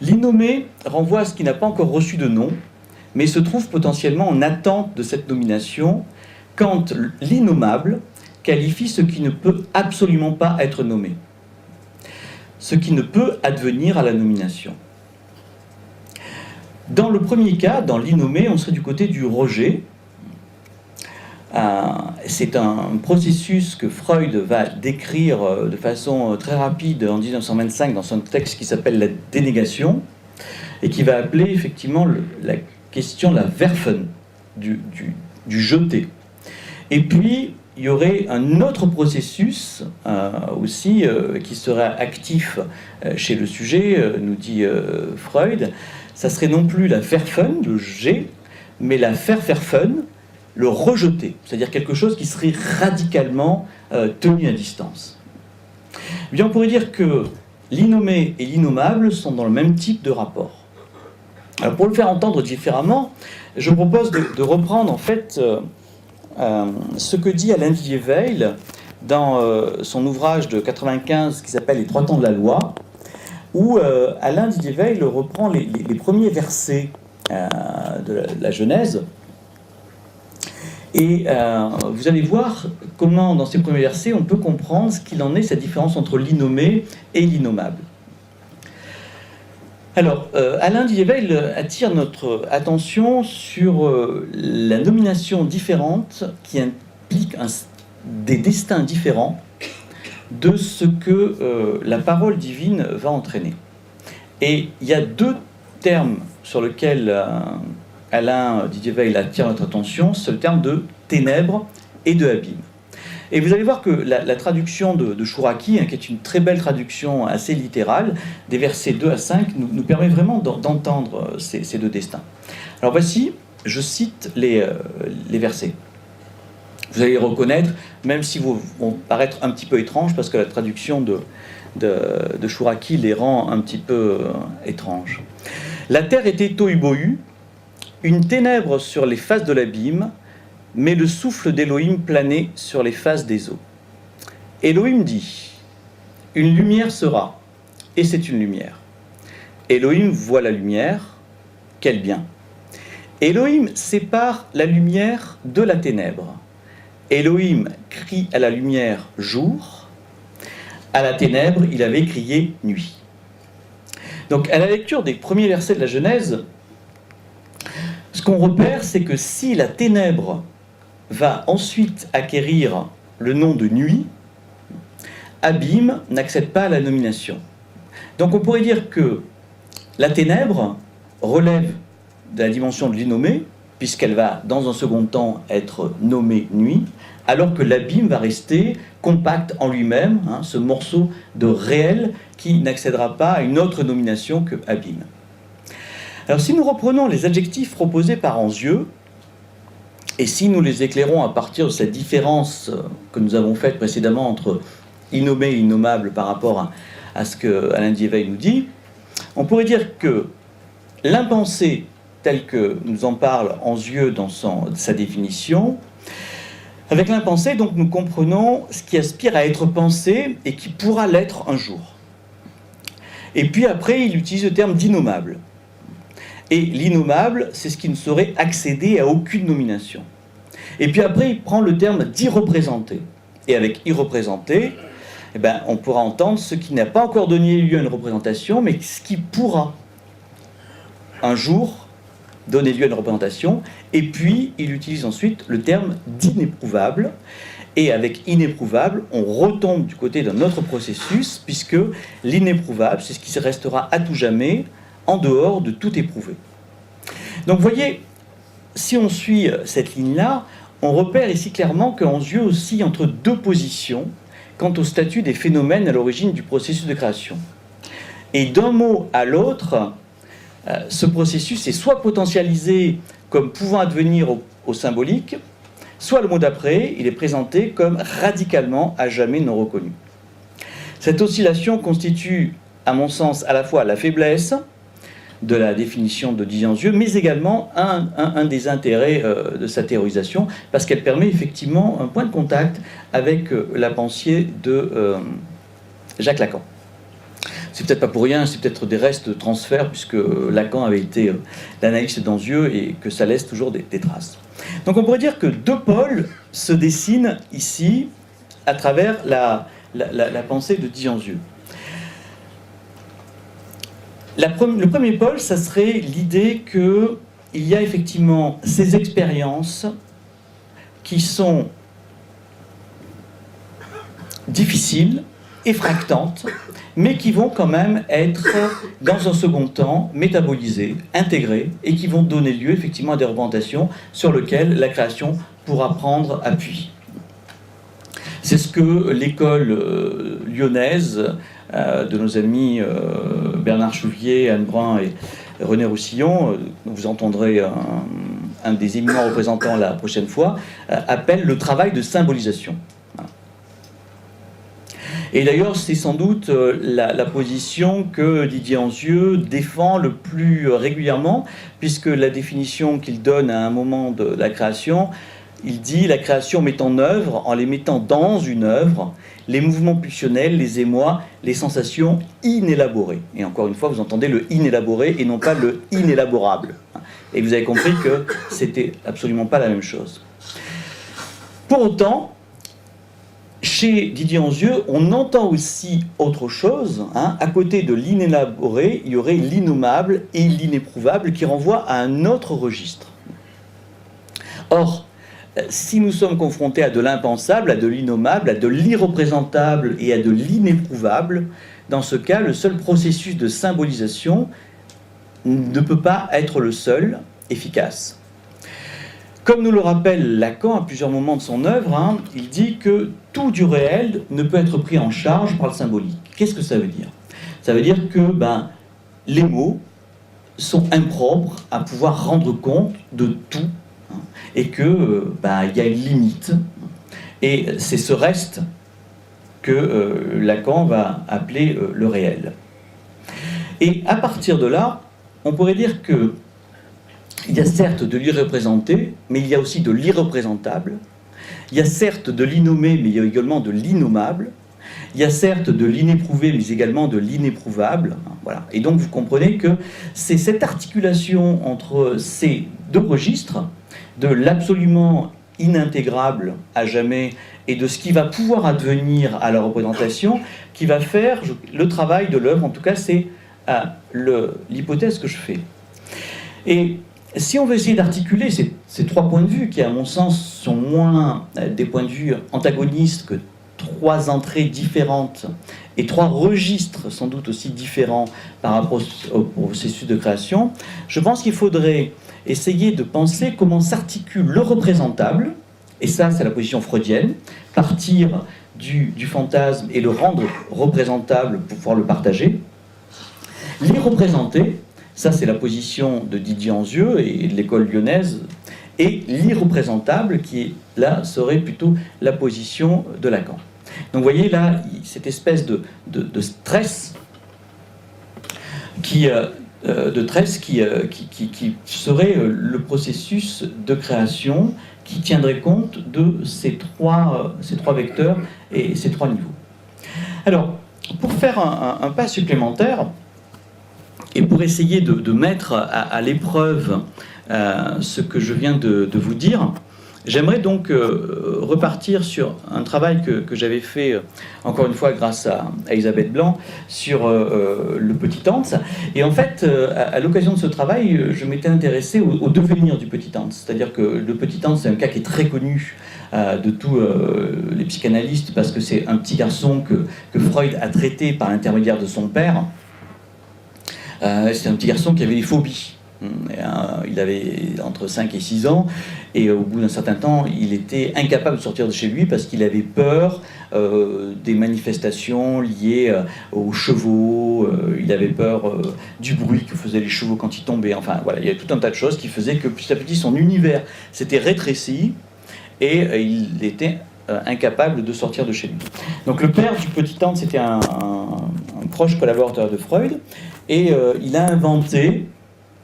B: L'innommé renvoie à ce qui n'a pas encore reçu de nom, mais se trouve potentiellement en attente de cette nomination, quand l'innommable qualifie ce qui ne peut absolument pas être nommé, ce qui ne peut advenir à la nomination. Dans le premier cas, dans l'innomé, on serait du côté du rejet. C'est un processus que Freud va décrire de façon très rapide en 1925 dans son texte qui s'appelle La dénégation, et qui va appeler effectivement la question de la Werfen, du jeter. Et puis, il y aurait un autre processus aussi qui serait actif chez le sujet, nous dit Freud. Ça serait non plus la Werfen, le jet, mais la Verwerfen, le rejeter, c'est-à-dire quelque chose qui serait radicalement tenu à distance. Eh bien, on pourrait dire que l'innommé et l'innommable sont dans le même type de rapport. Alors, pour le faire entendre différemment, je propose de reprendre en fait ce que dit Alain Didier-Weil dans son ouvrage de 95 qui s'appelle « Les 3 temps de la loi », où Alain Didier-Weil reprend les premiers versets de la Genèse. Et vous allez voir comment, dans ces premiers versets, on peut comprendre ce qu'il en est, cette différence entre l'innommé et l'innommable. Alors, Alain Didier-Weil attire notre attention sur la nomination différente qui implique des destins différents de ce que la parole divine va entraîner. Et il y a 2 termes sur lesquels Alain Didier-Weil attire notre attention, c'est le terme de ténèbres et de abîme. Et vous allez voir que la traduction de Chouraki, qui est une très belle traduction assez littérale, des versets 2 à 5, nous permet vraiment d'entendre ces 2 destins. Alors voici, je cite les versets. Vous allez les reconnaître, même si vont paraître un petit peu étranges, parce que la traduction de Chouraki les rend un petit peu étranges. La terre était tohu-bohu, une ténèbre sur les faces de l'abîme, mais le souffle d'Élohim planait sur les faces des eaux. Élohim dit, une lumière sera, et c'est une lumière. Élohim voit la lumière, quel bien. Élohim sépare la lumière de la ténèbre. Élohim crie à la lumière jour, à la ténèbre il avait crié nuit. Donc à la lecture des premiers versets de la Genèse, ce qu'on repère, c'est que si la ténèbre va ensuite acquérir le nom de nuit, abîme n'accède pas à la nomination. Donc on pourrait dire que la ténèbre relève de la dimension de l'innommé, puisqu'elle va dans un second temps être nommée nuit, alors que l'abîme va rester compact en lui-même, ce morceau de réel qui n'accédera pas à une autre nomination que abîme. Alors si nous reprenons les adjectifs proposés par Anzieux, et si nous les éclairons à partir de cette différence que nous avons faite précédemment entre innommé et innommable par rapport à ce que Alain Didier-Weil nous dit, on pourrait dire que l'impensé, tel que nous en parle Anzieux dans sa définition, avec l'impensé, donc, nous comprenons ce qui aspire à être pensé et qui pourra l'être un jour. Et puis après, il utilise le terme d'innommable. Et l'innommable, c'est ce qui ne saurait accéder à aucune nomination. Et puis après, il prend le terme d'irreprésenté. Et avec irreprésenté, on pourra entendre ce qui n'a pas encore donné lieu à une représentation, mais ce qui pourra un jour donner lieu à une représentation. Et puis, il utilise ensuite le terme d'inéprouvable. Et avec inéprouvable, on retombe du côté d'un autre processus, puisque l'inéprouvable, c'est ce qui restera à tout jamais en dehors de tout éprouvé. Donc, vous voyez, si on suit cette ligne-là, on repère ici clairement qu'Anzieux oscille entre 2 positions quant au statut des phénomènes à l'origine du processus de création. Et d'un mot à l'autre, ce processus est soit potentialisé comme pouvant advenir au symbolique, soit le mot d'après, il est présenté comme radicalement à jamais non reconnu. Cette oscillation constitue, à mon sens, à la fois la faiblesse de la définition de Anzieux, mais également un des intérêts de sa théorisation, parce qu'elle permet effectivement un point de contact avec la pensée de Jacques Lacan. C'est peut-être pas pour rien, c'est peut-être des restes de transfert, puisque Lacan avait été l'analyste d'Anzieux et que ça laisse toujours des traces. Donc on pourrait dire que 2 pôles se dessinent ici à travers la pensée de Anzieux. Le premier pôle, ça serait l'idée qu'il y a effectivement ces expériences qui sont difficiles, effractantes, mais qui vont quand même être, dans un second temps, métabolisées, intégrées, et qui vont donner lieu effectivement à des représentations sur lesquelles la création pourra prendre appui. C'est ce que l'école lyonnaise de nos amis Bernard Chouvier, Anne Brun et René Roussillon, vous entendrez un des éminents représentants la prochaine fois, appelle le travail de symbolisation. Et d'ailleurs, c'est sans doute la position que Didier Anzieux défend le plus régulièrement, puisque la définition qu'il donne à un moment de la création, il dit « La création met en œuvre, en les mettant dans une œuvre, les mouvements pulsionnels, les émois, les sensations inélaborées. » Et encore une fois, vous entendez le « inélaboré » et non pas le « inélaborable ». Et vous avez compris que c'était absolument pas la même chose. Pour autant, chez Didier Anzieux, on entend aussi autre chose. À côté de l'inélaboré, il y aurait l'innommable et l'inéprouvable qui renvoient à un autre registre. Or, si nous sommes confrontés à de l'impensable, à de l'innommable, à de l'irreprésentable et à de l'inéprouvable, dans ce cas, le seul processus de symbolisation ne peut pas être le seul efficace. Comme nous le rappelle Lacan à plusieurs moments de son œuvre, il dit que tout du réel ne peut être pris en charge par le symbolique. Qu'est-ce que ça veut dire? Ça veut dire que les mots sont impropres à pouvoir rendre compte de tout, et que y a une limite. Et c'est ce reste que Lacan va appeler le réel. Et à partir de là, on pourrait dire que il y a certes de l'irreprésenté, mais il y a aussi de l'irreprésentable. Il y a certes de l'innommé, mais il y a également de l'innommable. Il y a certes de l'inéprouvé, mais également de l'inéprouvable. Voilà. Et donc vous comprenez que c'est cette articulation entre ces deux registres, de l'absolument inintégrable à jamais et de ce qui va pouvoir advenir à la représentation, qui va faire le travail de l'œuvre. En tout cas, c'est l'hypothèse que je fais. Et si on veut essayer d'articuler ces trois points de vue, qui à mon sens sont moins des points de vue antagonistes que trois entrées différentes et trois registres sans doute aussi différents par rapport au processus de création, je pense qu'il faudrait essayer de penser comment s'articule le représentable, et ça c'est la position freudienne, partir du fantasme et le rendre représentable pour pouvoir le partager, l'irreprésenté, ça c'est la position de Didier Anzieux et de l'école lyonnaise, et l'irreprésentable qui là serait plutôt la position de Lacan. Donc vous voyez là cette espèce de stress qui serait le processus de création qui tiendrait compte de ces trois vecteurs et ces trois niveaux. Alors, pour faire un pas supplémentaire, et pour essayer de mettre à l'épreuve ce que je viens de vous dire, j'aimerais donc repartir sur un travail que j'avais fait, encore une fois, grâce à Elisabeth Blanc, sur le petit Hans. Et en fait, à l'occasion de ce travail, je m'étais intéressé au devenir du petit Hans. C'est-à-dire que le petit Hans, c'est un cas qui est très connu de tous les psychanalystes, parce que c'est un petit garçon que Freud a traité par l'intermédiaire de son père. C'est un petit garçon qui avait des phobies. Il avait entre 5 et 6 ans, et au bout d'un certain temps, il était incapable de sortir de chez lui parce qu'il avait peur des manifestations liées aux chevaux, il avait peur du bruit que faisaient les chevaux quand ils tombaient. Enfin voilà, il y avait tout un tas de choses qui faisaient que petit à petit son univers s'était rétréci et il était incapable de sortir de chez lui. Donc le père du petit Hans, c'était un proche collaborateur de Freud, et il a inventé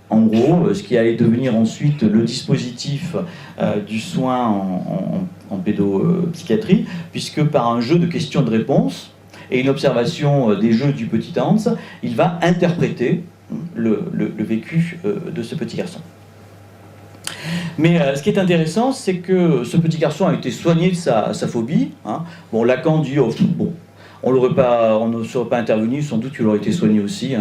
B: en gros ce qui allait devenir ensuite le dispositif du soin en pédopsychiatrie, puisque par un jeu de questions et de réponses et une observation des jeux du petit Hans, il va interpréter le vécu de ce petit garçon. Mais ce qui est intéressant, c'est que ce petit garçon a été soigné de sa phobie. Bon, Lacan dit on ne serait pas intervenu, sans doute qu'il aurait été soigné aussi.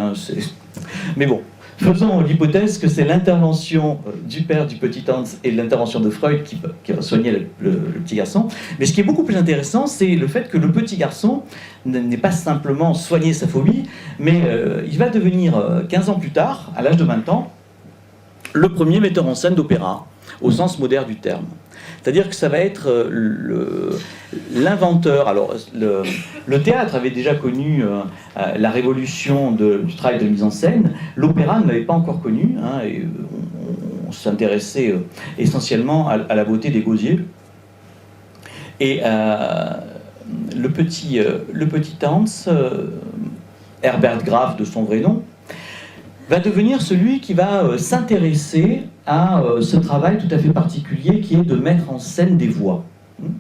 B: Mais bon, faisons l'hypothèse que c'est l'intervention du père du petit Hans et l'intervention de Freud qui va soigner le petit garçon. Mais ce qui est beaucoup plus intéressant, c'est le fait que le petit garçon n'est pas simplement soigner sa phobie, mais il va devenir, 15 ans plus tard, à l'âge de 20 ans, le premier metteur en scène d'opéra, au sens moderne du terme. C'est-à-dire que ça va être l'inventeur. Alors, le théâtre avait déjà connu la révolution du travail de mise en scène. L'opéra ne l'avait pas encore connu, hein, et on s'intéressait essentiellement à la beauté des gosiers. Et le petit Hans, Herbert Graf de son vrai nom, va devenir celui qui va s'intéresser à ce travail tout à fait particulier qui est de mettre en scène des voix.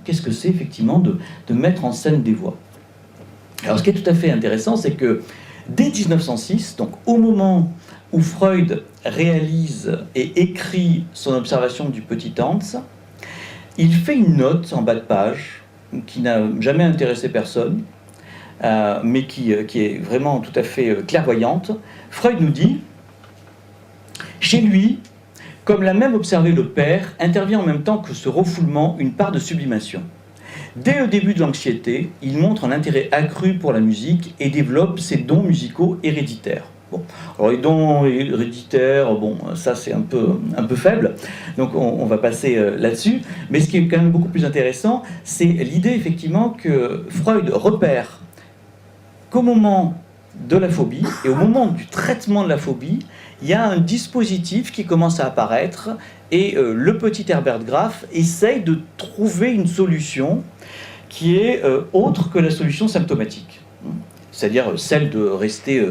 B: Qu'est-ce que c'est effectivement de mettre en scène des voix? Alors ce qui est tout à fait intéressant, c'est que dès 1906, donc au moment où Freud réalise et écrit son observation du petit Hans, il fait une note en bas de page qui n'a jamais intéressé personne, mais qui est vraiment tout à fait clairvoyante. Freud nous dit, chez lui, comme l'a même observé le père, intervient en même temps que ce refoulement une part de sublimation. Dès le début de l'anxiété, il montre un intérêt accru pour la musique et développe ses dons musicaux héréditaires. Bon. Alors les dons héréditaires, bon, ça c'est un peu faible, donc on va passer là-dessus. Mais ce qui est quand même beaucoup plus intéressant, c'est l'idée effectivement que Freud repère qu'au moment de la phobie et au moment du traitement de la phobie, il y a un dispositif qui commence à apparaître et le petit Herbert Graf essaye de trouver une solution qui est autre que la solution symptomatique. C'est-à-dire celle de rester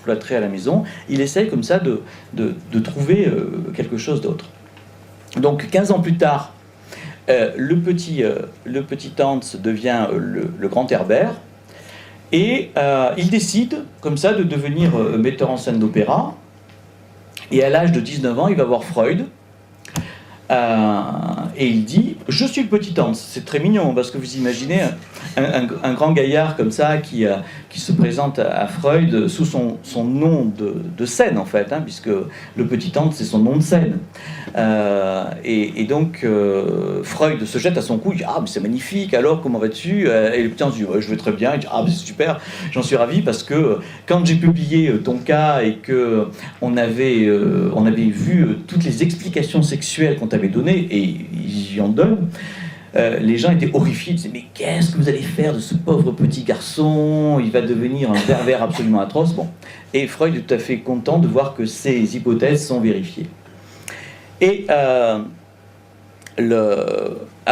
B: cloîtré à la maison. Il essaye comme ça de trouver quelque chose d'autre. Donc 15 ans plus tard, le petit Hans devient le grand Herbert. Et il décide, comme ça, de devenir metteur en scène d'opéra. Et à l'âge de 19 ans, il va voir Freud. Et il dit « Je suis le petit Hans ». C'est très mignon, parce que vous imaginez un grand gaillard comme ça qui se présente à Freud sous son nom de scène, en fait, hein, puisque le petit Hans, c'est son nom de scène. Et donc, Freud se jette à son cou, il dit « Ah, mais c'est magnifique, alors comment vas-tu ?» Et le petit Hans dit « Je vais très bien ». Il dit « Ah, mais c'est super, j'en suis ravi, parce que quand j'ai publié ton cas et qu'on avait vu toutes les explications sexuelles qu'on t'avait données, et j'y en donne, les gens étaient horrifiés, ils disaient « Mais qu'est-ce que vous allez faire de ce pauvre petit garçon? Il va devenir un pervers absolument atroce. » Bon. Et Freud est tout à fait content de voir que ces hypothèses sont vérifiées. Et alors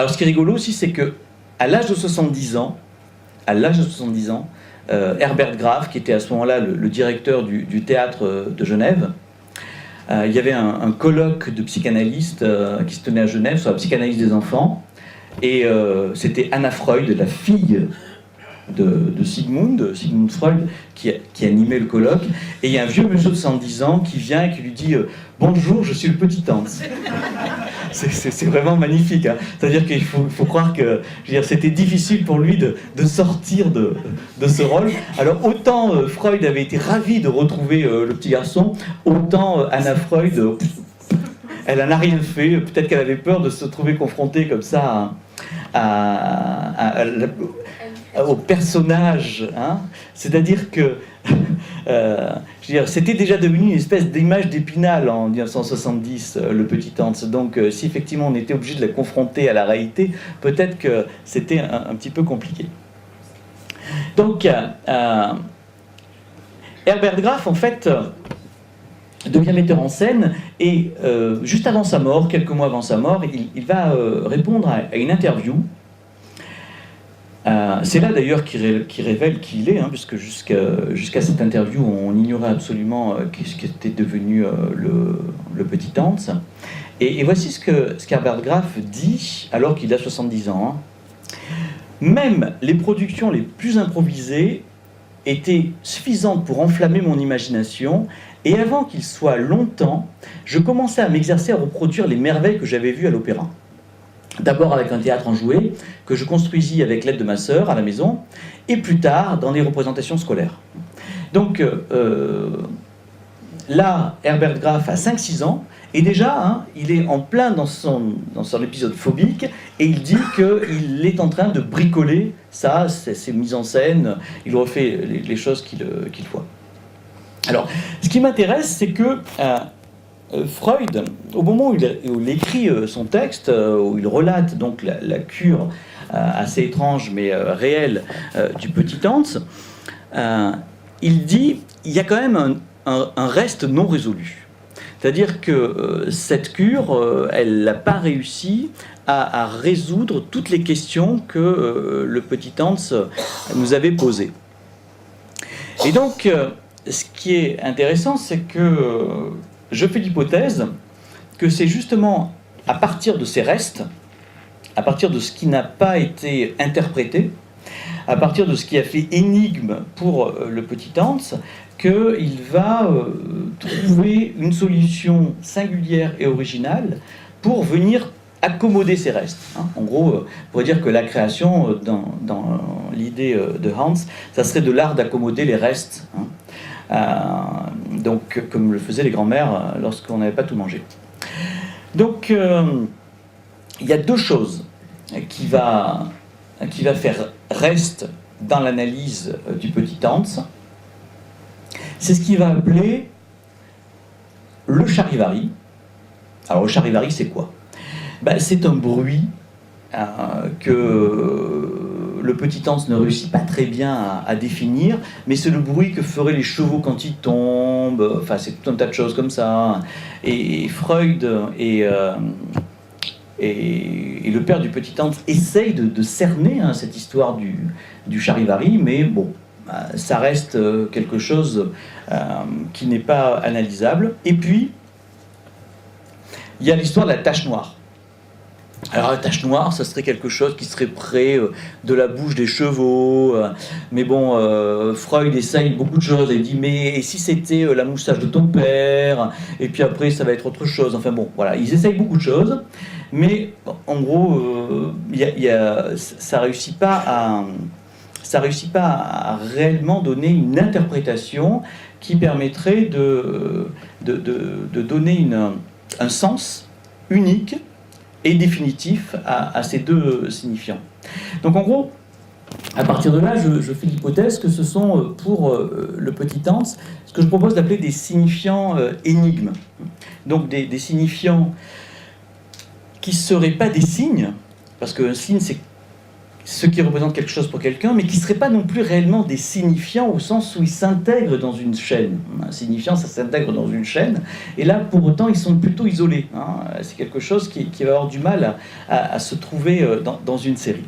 B: ce qui est rigolo aussi, c'est que à l'âge de 70 ans, Herbert Graf, qui était à ce moment-là le directeur du théâtre de Genève, il y avait un colloque de psychanalystes qui se tenait à Genève sur la psychanalyse des enfants. Et c'était Anna Freud, la fille de Sigmund Freud, qui animait le colloque. Et il y a un vieux monsieur de 110 ans qui vient et qui lui dit « Bonjour, je suis le petit Hans ». C'est vraiment magnifique, hein. C'est-à-dire qu'il faut croire que, je veux dire, c'était difficile pour lui de sortir de ce rôle. Alors autant Freud avait été ravi de retrouver le petit garçon, autant Anna Freud, elle n'en a rien fait. Peut-être qu'elle avait peur de se trouver confrontée comme ça au personnage, hein. C'est-à-dire que je veux dire, c'était déjà devenu une espèce d'image d'Épinal en 1970, le petit Hans. Donc si effectivement on était obligé de la confronter à la réalité, peut-être que c'était un petit peu compliqué. Donc Herbert Graf, en fait, devient metteur en scène et juste avant sa mort, quelques mois avant sa mort, il va répondre à une interview. C'est là d'ailleurs qu'il révèle qui il est, hein, puisque jusqu'à cette interview, on ignorait absolument ce qu'était devenu le petit Hans. Et voici ce qu'Herbert Graf dit alors qu'il a 70 ans. Hein. Même les productions les plus improvisées étaient suffisantes pour enflammer mon imagination, et avant qu'il soit longtemps, je commençais à m'exercer à reproduire les merveilles que j'avais vues à l'opéra. D'abord avec un théâtre enjoué, que je construisis avec l'aide de ma sœur à la maison, et plus tard dans les représentations scolaires. Donc, là, Herbert Graff a 5-6 ans, et déjà, hein, il est en plein dans son épisode phobique, et il dit qu'il est en train de bricoler ça, ses mises en scène, il refait les choses qu'il voit. Alors, ce qui m'intéresse, c'est que Freud, au moment où il écrit son texte, où il relate donc la cure assez étrange mais réelle du petit Hans, il dit il y a quand même un reste non résolu. C'est-à-dire que cette cure, elle n'a pas réussi à résoudre toutes les questions que le petit Hans nous avait posées. Et donc, ce qui est intéressant, c'est que je fais l'hypothèse que c'est justement à partir de ces restes, à partir de ce qui n'a pas été interprété, à partir de ce qui a fait énigme pour le petit Hans, qu'il va trouver une solution singulière et originale pour venir accommoder ces restes. En gros, on pourrait dire que la création, dans l'idée de Hans, ça serait de l'art d'accommoder les restes. Donc, comme le faisaient les grands-mères lorsqu'on n'avait pas tout mangé. Donc, il y a deux choses qui va faire reste dans l'analyse du petit Hans. C'est ce qu'il va appeler le charivari. Alors, le charivari, c'est quoi ? C'est un bruit que le petit Hans ne réussit pas très bien à définir, mais c'est le bruit que feraient les chevaux quand ils tombent, enfin c'est tout un tas de choses comme ça. Et Freud et le père du petit Hans essayent de cerner cette histoire du charivari, mais bon, ça reste quelque chose qui n'est pas analysable. Et puis, il y a l'histoire de la tache noire. Alors la tache noire, ça serait quelque chose qui serait près de la bouche des chevaux, mais bon, Freud essaye beaucoup de choses, il dit mais et si c'était la moustache de ton père, et puis après ça va être autre chose, enfin bon, voilà, ils essayent beaucoup de choses, mais en gros, ça réussit pas à réellement donner une interprétation qui permettrait de donner un sens unique et définitif à ces deux signifiants. Donc en gros, à partir de là, je fais l'hypothèse que ce sont pour le petit Hans ce que je propose d'appeler des signifiants énigmes. Donc des signifiants qui ne seraient pas des signes, parce qu'un signe c'est ce qui représente quelque chose pour quelqu'un, mais qui ne seraient pas non plus réellement des signifiants au sens où ils s'intègrent dans une chaîne. Un signifiant, ça s'intègre dans une chaîne, et là, pour autant, ils sont plutôt isolés. C'est quelque chose qui va avoir du mal à se trouver dans une série.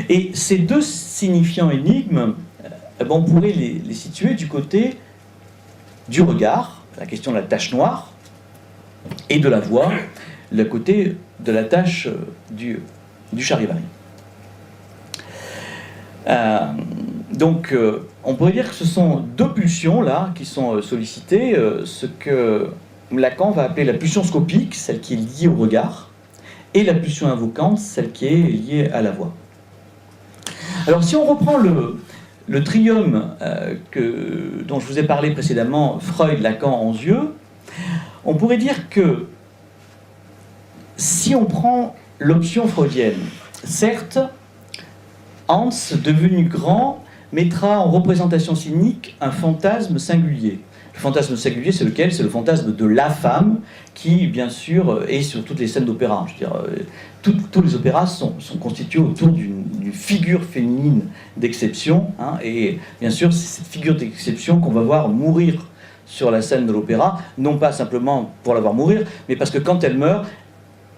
B: Et ces deux signifiants énigmes, on pourrait les situer du côté du regard, la question de la tache noire, et de la voix, le côté de la tache du charivari. Donc, on pourrait dire que ce sont deux pulsions là qui sont sollicitées, ce que Lacan va appeler la pulsion scopique, celle qui est liée au regard, et la pulsion invocante, celle qui est liée à la voix. Alors, si on reprend le trium dont je vous ai parlé précédemment, Freud, Lacan, Anzieux, on pourrait dire que si on prend l'option freudienne, certes, Hans, devenu grand, mettra en représentation scénique un fantasme singulier. Le fantasme singulier, c'est lequel ? C'est le fantasme de la femme qui, bien sûr, est sur toutes les scènes d'opéra. Je veux dire, tous les opéras sont constitués autour d'une figure féminine d'exception. Et bien sûr, c'est cette figure d'exception qu'on va voir mourir sur la scène de l'opéra, non pas simplement pour la voir mourir, mais parce que quand elle meurt,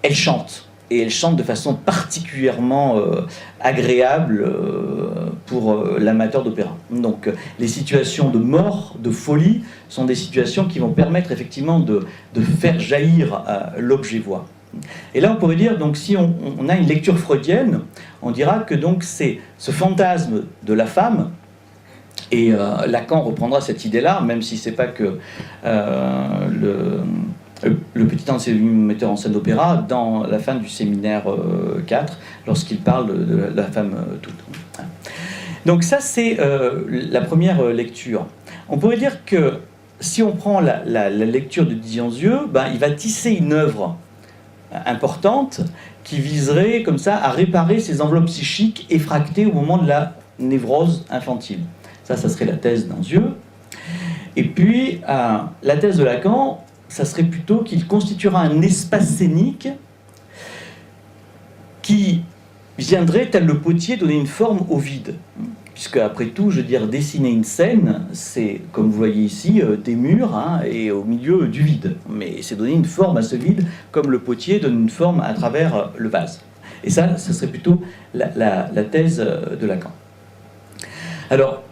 B: elle chante. Et elle chante de façon particulièrement agréable pour l'amateur d'opéra. Donc les situations de mort, de folie, sont des situations qui vont permettre effectivement de faire jaillir l'objet voix. Et là on pourrait dire, donc si on a une lecture freudienne, on dira que donc c'est ce fantasme de la femme, et Lacan reprendra cette idée-là, même si c'est pas que le petit Hans est devenu metteur en scène d'opéra dans la fin du séminaire 4, lorsqu'il parle de la femme toute. Donc ça, c'est la première lecture. On pourrait dire que si on prend la lecture de Dionzieux, il va tisser une œuvre importante qui viserait comme ça à réparer ces enveloppes psychiques effractées au moment de la névrose infantile. Ça serait la thèse d'Anzieux. Et puis, la thèse de Lacan, ça serait plutôt qu'il constituera un espace scénique qui viendrait, tel le potier, donner une forme au vide. Puisque, après tout, je veux dire, dessiner une scène, c'est, comme vous voyez ici, des murs, et au milieu du vide. Mais c'est donner une forme à ce vide, comme le potier donne une forme à travers le vase. Et ça serait plutôt la thèse de Lacan. Alors,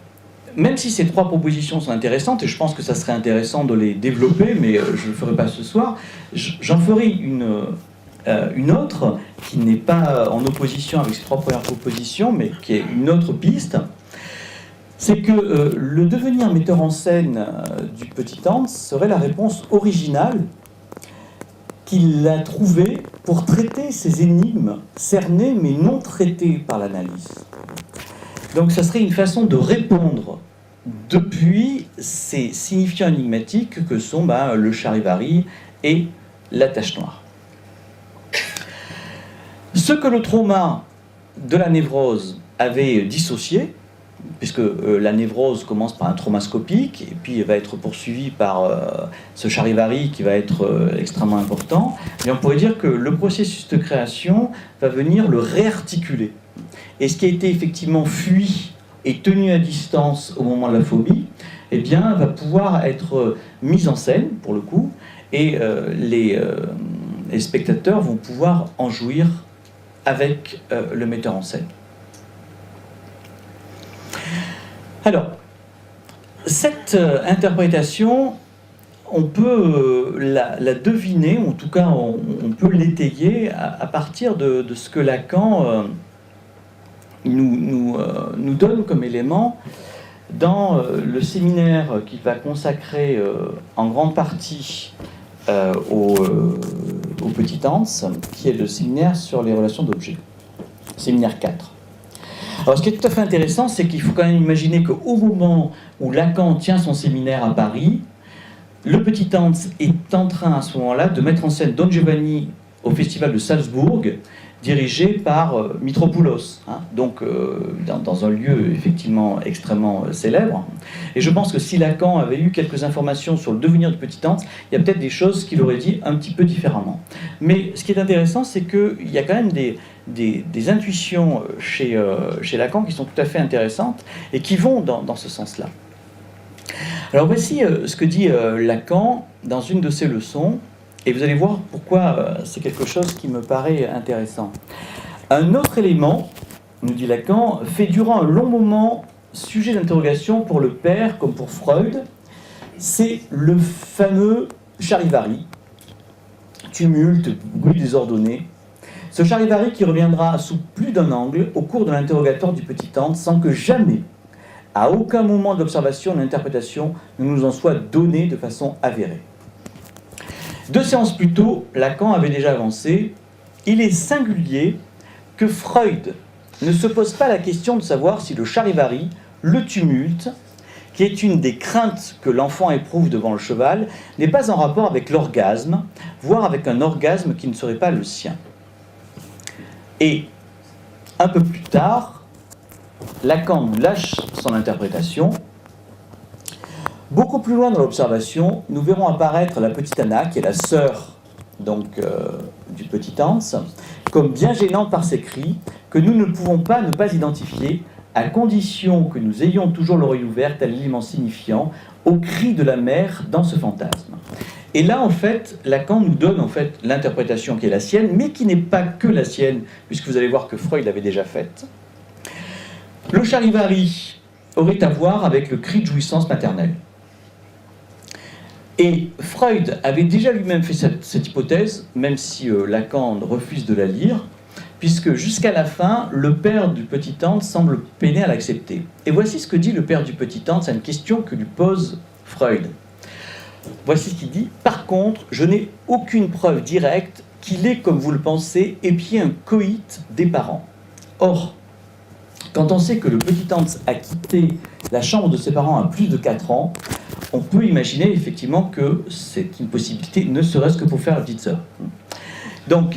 B: même si ces trois propositions sont intéressantes, et je pense que ça serait intéressant de les développer, mais je ne le ferai pas ce soir, j'en ferai une autre qui n'est pas en opposition avec ces trois premières propositions, mais qui est une autre piste. C'est que le devenir metteur en scène du petit Hans serait la réponse originale qu'il a trouvée pour traiter ces énigmes cernées mais non traitées par l'analyse. Donc ça serait une façon de répondre depuis ces signifiants énigmatiques que sont le charivari et la tache noire. Ce que le trauma de la névrose avait dissocié, puisque la névrose commence par un trauma scopique et puis va être poursuivie par ce charivari qui va être extrêmement important, et on pourrait dire que le processus de création va venir le réarticuler. Et ce qui a été effectivement fui et tenu à distance au moment de la phobie, va pouvoir être mis en scène, pour le coup, et les spectateurs vont pouvoir en jouir avec le metteur en scène. Alors, cette interprétation, on peut la deviner, ou en tout cas on peut l'étayer à partir de ce que Lacan nous donne comme élément dans le séminaire qu'il va consacrer en grande partie au petit Hans, qui est le séminaire sur les relations d'objets, séminaire 4. Alors ce qui est tout à fait intéressant, c'est qu'il faut quand même imaginer qu'au moment où Lacan tient son séminaire à Paris, le petit Hans est en train à ce moment-là de mettre en scène Don Giovanni au festival de Salzbourg, dirigé par Mitropoulos, donc dans un lieu effectivement extrêmement célèbre. Et je pense que si Lacan avait eu quelques informations sur le devenir du petit Hans, il y a peut-être des choses qu'il aurait dit un petit peu différemment. Mais ce qui est intéressant, c'est qu'il y a quand même des intuitions chez Lacan qui sont tout à fait intéressantes et qui vont dans ce sens-là. Alors voici ce que dit Lacan dans une de ses leçons. Et vous allez voir pourquoi c'est quelque chose qui me paraît intéressant. Un autre élément, nous dit Lacan, fait durant un long moment sujet d'interrogation pour le père comme pour Freud, c'est le fameux charivari, tumulte, bruit désordonné. Ce charivari qui reviendra sous plus d'un angle au cours de l'interrogatoire du petit Hans sans que jamais, à aucun moment de l'observation ou de l'interprétation, ne nous en soit donné de façon avérée. 2 séances plus tôt, Lacan avait déjà avancé. Il est singulier que Freud ne se pose pas la question de savoir si le charivari, le tumulte, qui est une des craintes que l'enfant éprouve devant le cheval, n'est pas en rapport avec l'orgasme, voire avec un orgasme qui ne serait pas le sien. Et un peu plus tard, Lacan nous lâche son interprétation. Beaucoup plus loin dans l'observation, nous verrons apparaître la petite Anna, qui est la sœur du petit Hans, comme bien gênante par ses cris, que nous ne pouvons pas ne pas identifier, à condition que nous ayons toujours l'oreille ouverte à l'élément signifiant, au cri de la mère dans ce fantasme. Et là, en fait, Lacan nous donne l'interprétation qui est la sienne, mais qui n'est pas que la sienne, puisque vous allez voir que Freud l'avait déjà faite. Le charivari aurait à voir avec le cri de jouissance maternelle. Et Freud avait déjà lui-même fait cette hypothèse, même si Lacan refuse de la lire, puisque jusqu'à la fin, le père du petit Hans semble peiner à l'accepter. Et voici ce que dit le père du petit Hans à une question que lui pose Freud. Voici ce qu'il dit. « Par contre, je n'ai aucune preuve directe qu'il ait, comme vous le pensez, épié un coït des parents. Or, quand on sait que le petit Hans a quitté la chambre de ses parents à plus de 4 ans, on peut imaginer effectivement que c'est une possibilité, ne serait-ce que pour faire la petite sœur. Donc,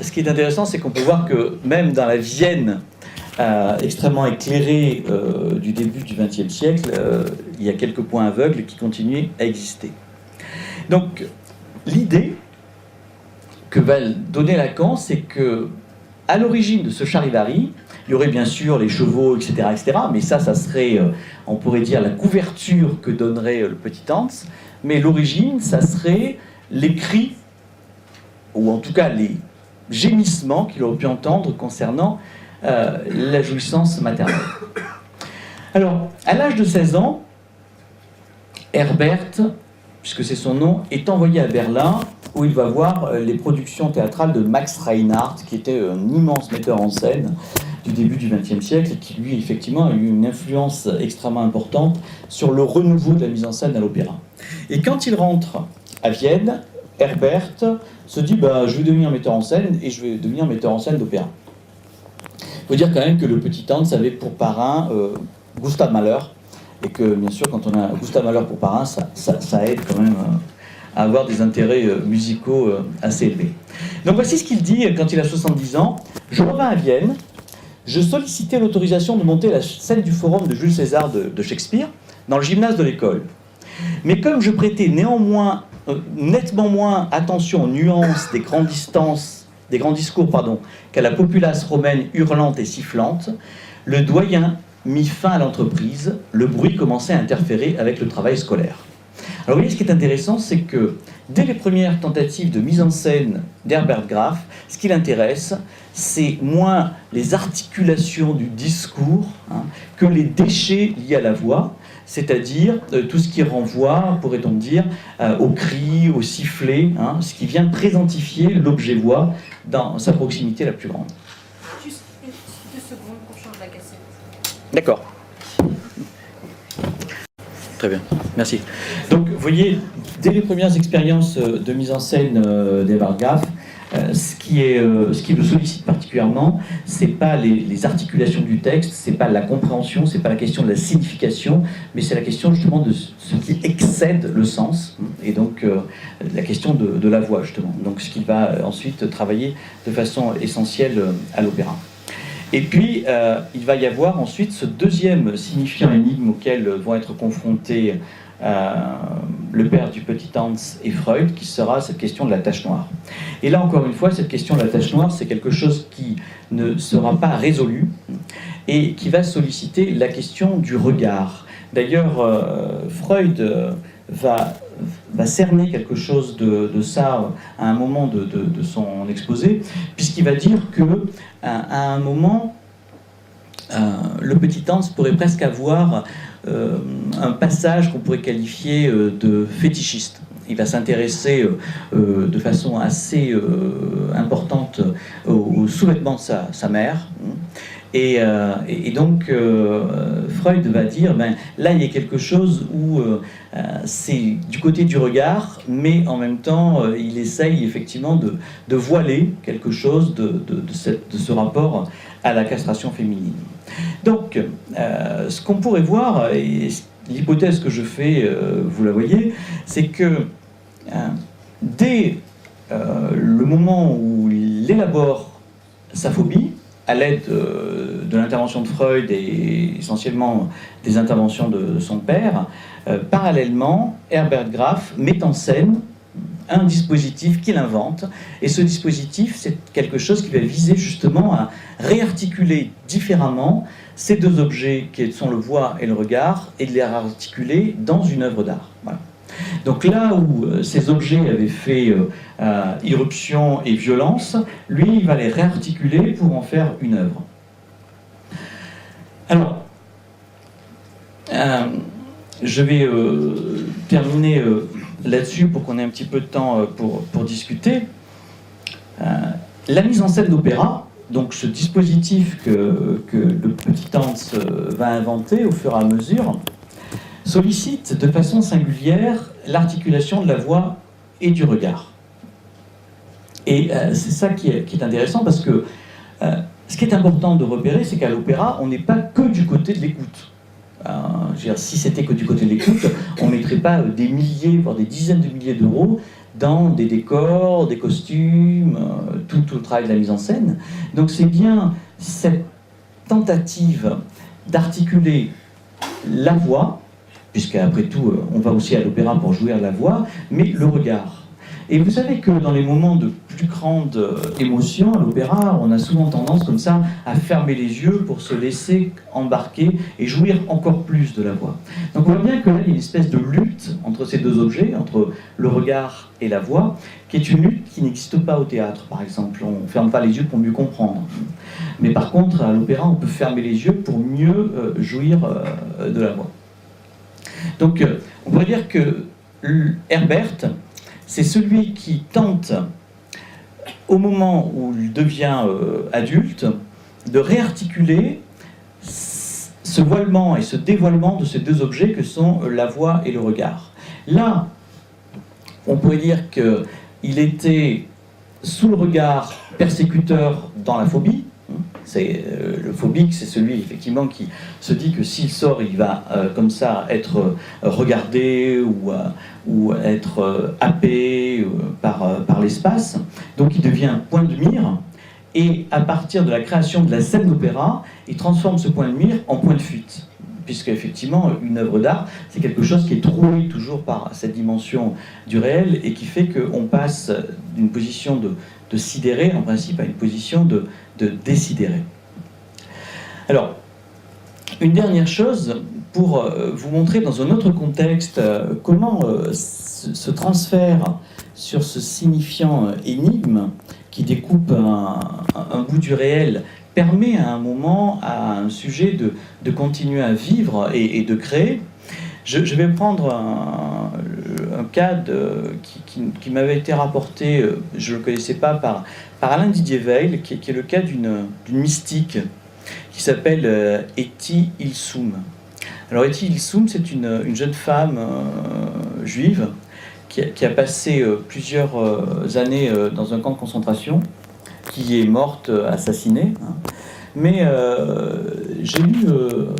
B: ce qui est intéressant, c'est qu'on peut voir que même dans la Vienne extrêmement éclairée du début du XXe siècle, il y a quelques points aveugles qui continuent à exister. Donc, l'idée que va donner Lacan, c'est que à l'origine de ce charivari, il y aurait bien sûr les chevaux, etc., mais ça serait, on pourrait dire, la couverture que donnerait le petit Hans, mais l'origine, ça serait les cris, ou en tout cas les gémissements qu'il aurait pu entendre concernant la jouissance maternelle. Alors, à l'âge de 16 ans, Herbert, puisque c'est son nom, est envoyé à Berlin, où il va voir les productions théâtrales de Max Reinhardt, qui était un immense metteur en scène du début du XXe siècle, et qui, lui, effectivement, a eu une influence extrêmement importante sur le renouveau de la mise en scène à l'opéra. Et quand il rentre à Vienne, Herbert se dit je vais devenir metteur en scène, et je vais devenir metteur en scène d'opéra. Il faut dire quand même que le petit Hans avait pour parrain Gustav Mahler, et que, bien sûr, quand on a Gustav Mahler pour parrain, ça aide quand même à avoir des intérêts musicaux assez élevés. Donc voici ce qu'il dit quand il a 70 ans. « Je revins à Vienne, je sollicitais l'autorisation de monter la scène du forum de Jules César de Shakespeare dans le gymnase de l'école. Mais comme je prêtais néanmoins nettement moins attention aux nuances des grands discours qu'à la populace romaine hurlante et sifflante, le doyen mit fin à l'entreprise, le bruit commençait à interférer avec le travail scolaire. » Alors vous voyez, ce qui est intéressant, c'est que dès les premières tentatives de mise en scène d'Herbert Graf, ce qui l'intéresse, c'est moins les articulations du discours que les déchets liés à la voix, c'est-à-dire tout ce qui renvoie, pourrait-on dire, au cri, au sifflet, ce qui vient présentifier l'objet voix dans sa proximité la plus grande.
D: Juste 2 secondes pour changer la cassette.
B: D'accord. Très bien, merci. Donc, vous voyez, dès les premières expériences de mise en scène d'Herbert Graf, ce qui le sollicite particulièrement, c'est pas les articulations du texte, c'est pas la compréhension, c'est pas la question de la signification, mais c'est la question justement de ce qui excède le sens, et donc la question de la voix justement. Donc, ce qu'il va ensuite travailler de façon essentielle à l'opéra. Et puis, il va y avoir ensuite ce deuxième signifiant énigme auquel vont être confrontés le père du petit Hans et Freud, qui sera cette question de la tache noire. Et là, encore une fois, cette question de la tache noire, c'est quelque chose qui ne sera pas résolu et qui va solliciter la question du regard. D'ailleurs, Freud va cerner quelque chose de ça à un moment de son exposé, puisqu'il va dire que à un moment, le petit Hans pourrait presque avoir un passage qu'on pourrait qualifier de fétichiste. Il va s'intéresser de façon assez importante aux sous-vêtements de sa mère. Et donc, Freud va dire, là, il y a quelque chose où c'est du côté du regard, mais en même temps, il essaye effectivement de voiler quelque chose de ce rapport à la castration féminine. Donc, ce qu'on pourrait voir, et l'hypothèse que je fais, vous la voyez, c'est que dès le moment où il élabore sa phobie, à l'aide de l'intervention de Freud et essentiellement des interventions de son père, parallèlement, Herbert Graf met en scène un dispositif qu'il invente, et ce dispositif, c'est quelque chose qui va viser justement à réarticuler différemment ces deux objets qui sont le voix et le regard, et de les réarticuler dans une œuvre d'art. Voilà. Donc là où ces objets avaient fait irruption et violence, lui, il va les réarticuler pour en faire une œuvre. Alors, je vais terminer là-dessus pour qu'on ait un petit peu de temps pour discuter. La mise en scène d'opéra, donc ce dispositif que le petit Hans va inventer au fur et à mesure, sollicite de façon singulière l'articulation de la voix et du regard. Et c'est ça qui est intéressant, parce que ce qui est important de repérer, c'est qu'à l'opéra, on n'est pas que du côté de l'écoute. Si c'était que du côté de l'écoute, on mettrait pas des milliers, voire des dizaines de milliers d'euros dans des décors, des costumes, tout le travail de la mise en scène. Donc c'est bien cette tentative d'articuler la voix, puisqu'après tout, on va aussi à l'opéra pour jouir la voix, mais le regard. Et vous savez que dans les moments de plus grande émotion à l'opéra, on a souvent tendance comme ça à fermer les yeux pour se laisser embarquer et jouir encore plus de la voix. Donc on voit bien que là, il y a une espèce de lutte entre ces deux objets, entre le regard et la voix, qui est une lutte qui n'existe pas au théâtre, par exemple. On ne ferme pas les yeux pour mieux comprendre. Mais par contre, à l'opéra, on peut fermer les yeux pour mieux jouir de la voix. Donc on pourrait dire que Herbert, c'est celui qui tente, au moment où il devient adulte, de réarticuler ce voilement et ce dévoilement de ces deux objets que sont la voix et le regard. Là, on pourrait dire qu'il était sous le regard persécuteur dans la phobie. Le phobique, c'est celui effectivement qui se dit que s'il sort, il va comme ça être regardé ou être happé par l'espace. Donc il devient point de mire. Et à partir de la création de la scène d'opéra, il transforme ce point de mire en point de fuite. Puisque effectivement, une œuvre d'art, c'est quelque chose qui est troué toujours par cette dimension du réel et qui fait qu'on passe d'une position de sidéré, en principe, à une position de désidéré. Alors, une dernière chose, pour vous montrer dans un autre contexte comment ce transfert sur ce signifiant énigme qui découpe un bout du réel permet à un moment à un sujet de continuer à vivre et de créer. Je vais prendre un cas qui m'avait été rapporté, je ne le connaissais pas, par Alain Didier-Veil, qui est le cas d'une mystique qui s'appelle Etty Hillesum. Alors Etty Hillesum, c'est une jeune femme juive qui a passé plusieurs années dans un camp de concentration, qui est morte assassinée. Hein. Mais j'ai lu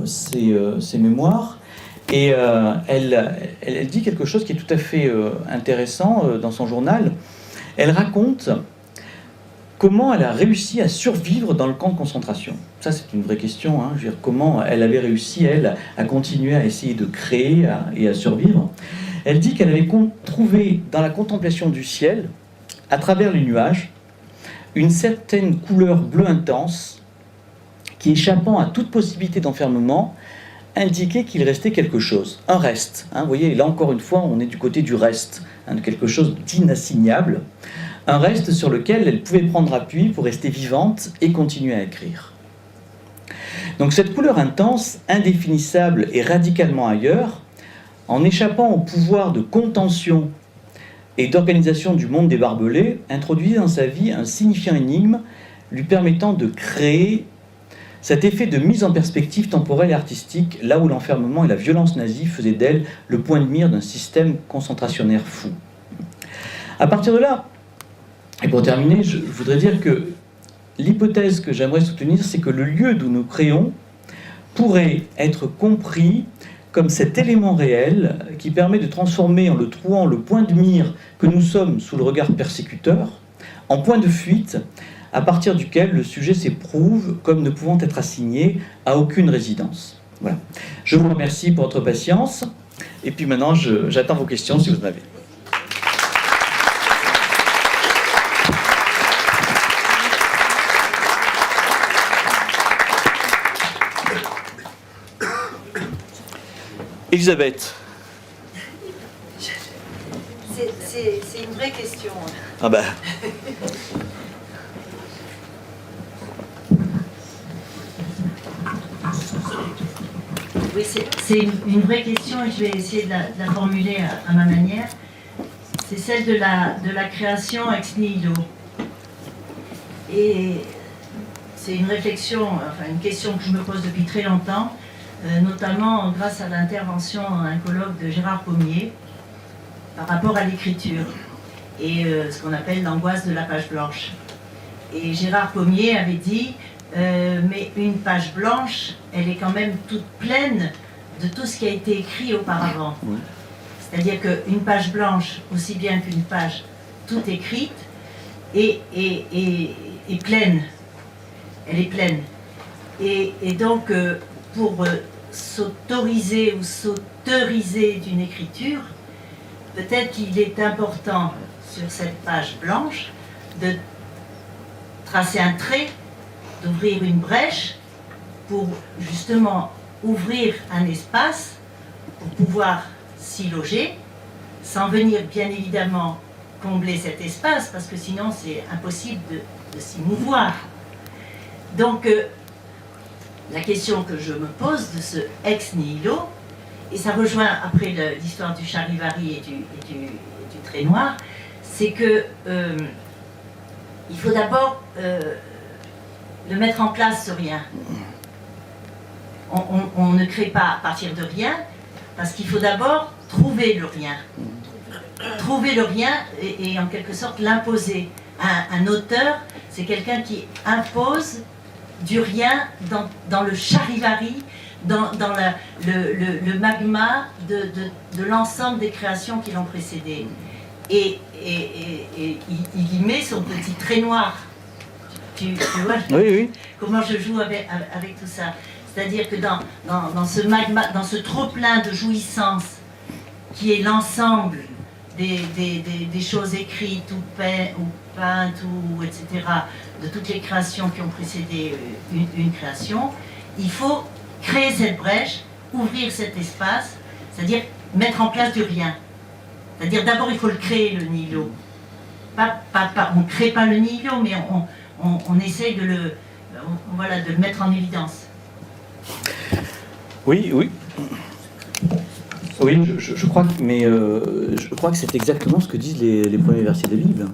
B: ses mémoires. Et elle dit quelque chose qui est tout à fait intéressant dans son journal. Elle raconte comment elle a réussi à survivre dans le camp de concentration. Ça, c'est une vraie question. Hein. Je veux dire, comment elle avait réussi, elle, à continuer à essayer de créer et à survivre. Elle dit qu'elle avait trouvé dans la contemplation du ciel, à travers les nuages, une certaine couleur bleue intense qui, échappant à toute possibilité d'enfermement, indiquait qu'il restait quelque chose, un reste. Hein, vous voyez, là encore une fois, on est du côté du reste, hein, de quelque chose d'inassignable, un reste sur lequel elle pouvait prendre appui pour rester vivante et continuer à écrire. Donc cette couleur intense, indéfinissable et radicalement ailleurs, en échappant au pouvoir de contention et d'organisation du monde des barbelés, introduisait dans sa vie un signifiant énigme lui permettant de créer cet effet de mise en perspective temporelle et artistique, là où l'enfermement et la violence nazie faisaient d'elle le point de mire d'un système concentrationnaire fou. À partir de là, et pour terminer, je voudrais dire que l'hypothèse que j'aimerais soutenir, c'est que le lieu d'où nous créons pourrait être compris comme cet élément réel qui permet de transformer en le trouant le point de mire que nous sommes sous le regard persécuteur en point de fuite à partir duquel le sujet s'éprouve comme ne pouvant être assigné à aucune résidence. Voilà. Je vous remercie pour votre patience et puis maintenant j'attends vos questions si vous en avez. Elisabeth.
E: C'est une vraie question.
B: Ah ben.
E: Oui, c'est une vraie question et je vais essayer de la formuler à ma manière. C'est celle de la création ex nihilo. Et c'est une réflexion, enfin une question que je me pose depuis très longtemps, notamment grâce à l'intervention dans un colloque de Gérard Pommier par rapport à l'écriture et ce qu'on appelle l'angoisse de la page blanche. Et Gérard Pommier avait dit mais une page blanche, elle est quand même toute pleine de tout ce qui a été écrit auparavant. C'est-à-dire qu'une page blanche, aussi bien qu'une page toute écrite, est pleine. Elle est pleine. Et donc, pour s'autoriser ou s'autoriser d'une écriture, peut-être qu'il est important, sur cette page blanche, de tracer un trait, d'ouvrir une brèche, pour justement ouvrir un espace, pour pouvoir s'y loger, sans venir bien évidemment combler cet espace, parce que sinon c'est impossible de s'y mouvoir. Donc, la question que je me pose de ce ex nihilo, et ça rejoint après l'histoire du charivari et du trait noir, c'est que il faut d'abord le mettre en place, ce rien. On ne crée pas à partir de rien, parce qu'il faut d'abord trouver le rien. Trouver le rien et en quelque sorte l'imposer. Un auteur, c'est quelqu'un qui impose du rien dans le charivari, dans le magma de l'ensemble des créations qui l'ont précédé. Et il y met son petit trait noir. Tu vois
B: Oui.
E: Comment je joue avec tout ça. C'est-à-dire que dans ce magma, dans ce trop-plein de jouissance qui est l'ensemble des choses écrites ou peintes, ou etc., de toutes les créations qui ont précédé une création, il faut créer cette brèche, ouvrir cet espace, c'est-à-dire mettre en place du rien. C'est-à-dire d'abord il faut le créer, le nihilo. On ne crée pas le nihilo, mais on essaye de le mettre en évidence.
B: Oui, je crois que c'est exactement ce que disent les premiers versets de la Bible.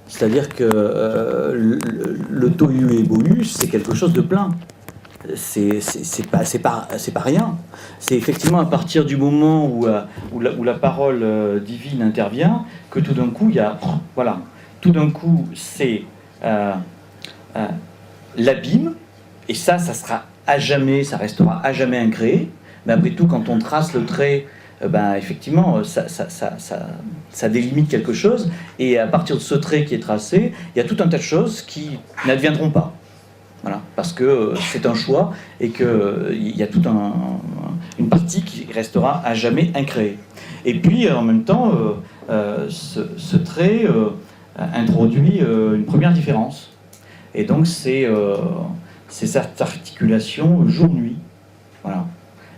B: C'est-à-dire que le tohu et bohu, c'est quelque chose de plein. C'est pas rien. C'est effectivement à partir du moment où la parole divine intervient que tout d'un coup il y a tout d'un coup c'est l'abîme, et ça sera à jamais, ça restera à jamais incréé. Mais après tout, quand on trace le trait, effectivement, ça délimite quelque chose, et à partir de ce trait qui est tracé, il y a tout un tas de choses qui n'adviendront pas. Voilà, parce que c'est un choix, et qu'il y a toute une partie qui restera à jamais incréée. Et puis, en même temps, ce trait introduit une première différence. Et donc, c'est cette articulation jour-nuit. Voilà.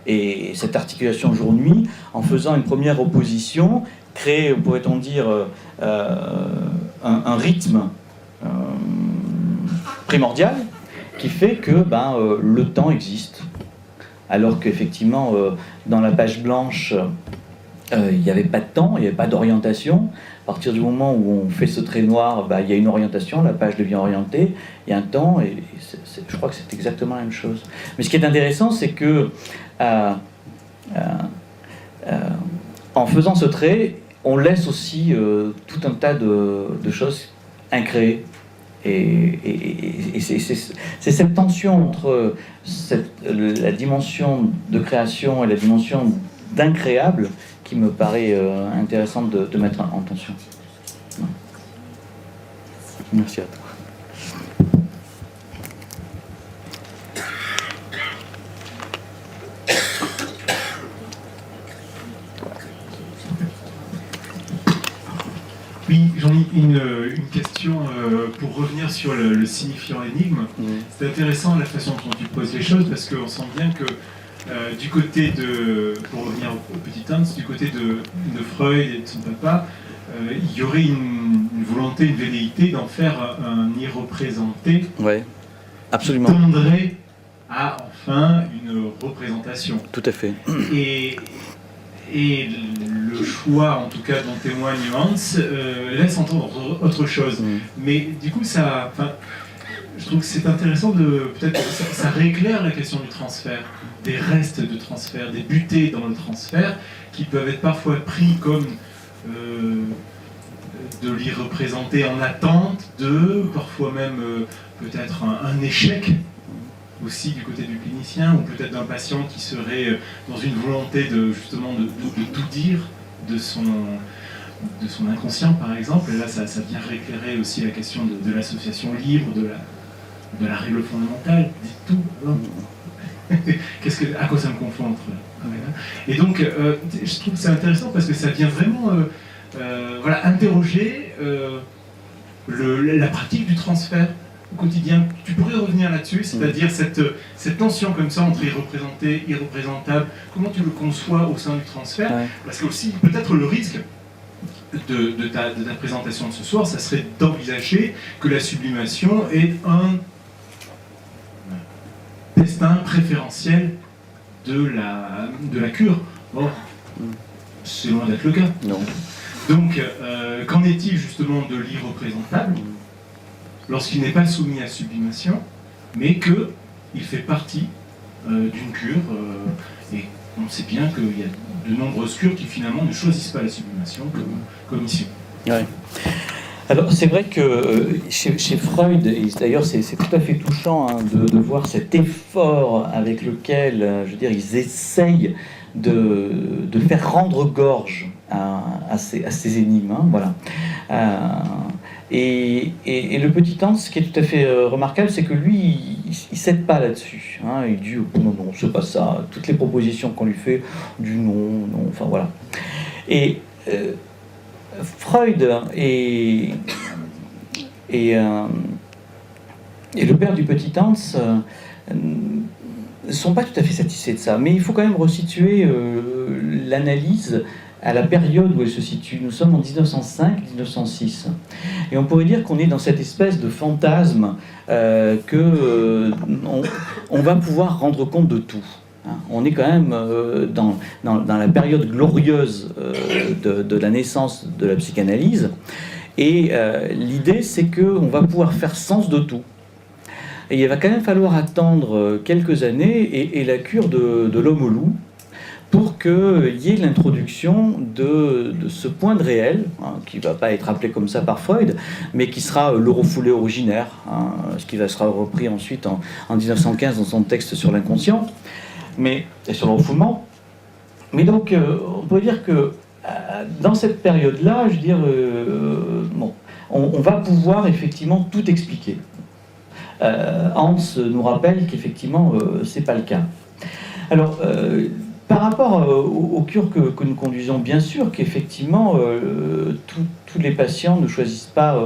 B: Et cette articulation jour-nuit, en faisant une première opposition, crée, pourrait-on dire, un rythme primordial qui fait que le temps existe. Alors qu'effectivement, dans la page blanche, il n'y avait pas de temps, il n'y avait pas d'orientation. À partir du moment où on fait ce trait noir, il y a une orientation, la page devient orientée, il y a un temps, et je crois que c'est exactement la même chose. Mais ce qui est intéressant, c'est que en faisant ce trait, on laisse aussi tout un tas de choses incréées. Et c'est cette tension entre la dimension de création et la dimension d'incréable qui me paraît intéressante de mettre en tension. Merci à toi.
A: Oui, j'en ai une question pour revenir sur le signifiant énigme. C'est intéressant la façon dont tu poses les choses, parce qu'on sent bien que du côté pour revenir au petit Hans, du côté de Freud et de son papa, il y aurait une volonté, une velléité d'en faire un irreprésenté.
B: Ouais, absolument.
A: Qui tendrait à enfin une représentation.
B: Tout à fait.
A: Et le choix, en tout cas, dont témoigne Hans, laisse entendre autre chose. Mais du coup, je trouve que c'est intéressant peut-être ça rééclaire la question du transfert, des restes de transfert, des butées dans le transfert, qui peuvent être parfois pris comme de l'irreprésenté en attente parfois même peut-être un échec, aussi du côté du clinicien, ou peut-être d'un patient qui serait dans une volonté de tout dire, de son inconscient, par exemple. Et là, ça vient rééclairer aussi la question de l'association libre, de la règle fondamentale. Dites tout. À quoi ça me confond entre... Et donc, je trouve que c'est intéressant parce que ça vient vraiment interroger la pratique du transfert au quotidien. Tu pourrais revenir là-dessus, c'est-à-dire cette tension comme ça entre irreprésenté, irreprésentable. Comment tu le conçois au sein du transfert? Parce que aussi, peut-être le risque de ta présentation de ce soir, ça serait d'envisager que la sublimation est un destin préférentiel de la cure. Or, c'est loin d'être le cas.
B: Non.
A: Donc, qu'en est-il justement de l'irreprésentable lorsqu'il n'est pas soumis à sublimation, mais qu'il fait partie d'une cure, et on sait bien qu'il y a de nombreuses cures qui finalement ne choisissent pas la sublimation comme issue.
B: Ouais. Alors c'est vrai que chez Freud, et d'ailleurs c'est tout à fait touchant de voir cet effort avec lequel, je veux dire, ils essayent de faire rendre gorge à ces énigmes, voilà. Et le petit Hans, ce qui est tout à fait remarquable, c'est que lui, il cède pas là-dessus. Il dit non, c'est pas ça. Toutes les propositions qu'on lui fait, du non, enfin voilà. Et Freud et le père du petit Hans ne sont pas tout à fait satisfaits de ça. Mais il faut quand même resituer l'analyse à la période où elle se situe. Nous sommes en 1905-1906. Et on pourrait dire qu'on est dans cette espèce de fantasme qu'on va pouvoir rendre compte de tout. On est quand même dans la période glorieuse de la naissance de la psychanalyse. Et l'idée, c'est qu'on va pouvoir faire sens de tout. Et il va quand même falloir attendre quelques années et la cure de l'homme au loup pour qu'il y ait l'introduction de ce point de réel, qui ne va pas être appelé comme ça par Freud, mais qui sera le refoulé originaire, ce qui sera repris ensuite en 1915 dans son texte sur l'inconscient, et sur le refoulement. Mais donc, on peut dire que dans cette période-là, je veux dire, on va pouvoir effectivement tout expliquer. Hans nous rappelle qu'effectivement, c'est pas le cas. Alors, par rapport aux cures que nous conduisons, bien sûr qu'effectivement, tous les patients ne choisissent pas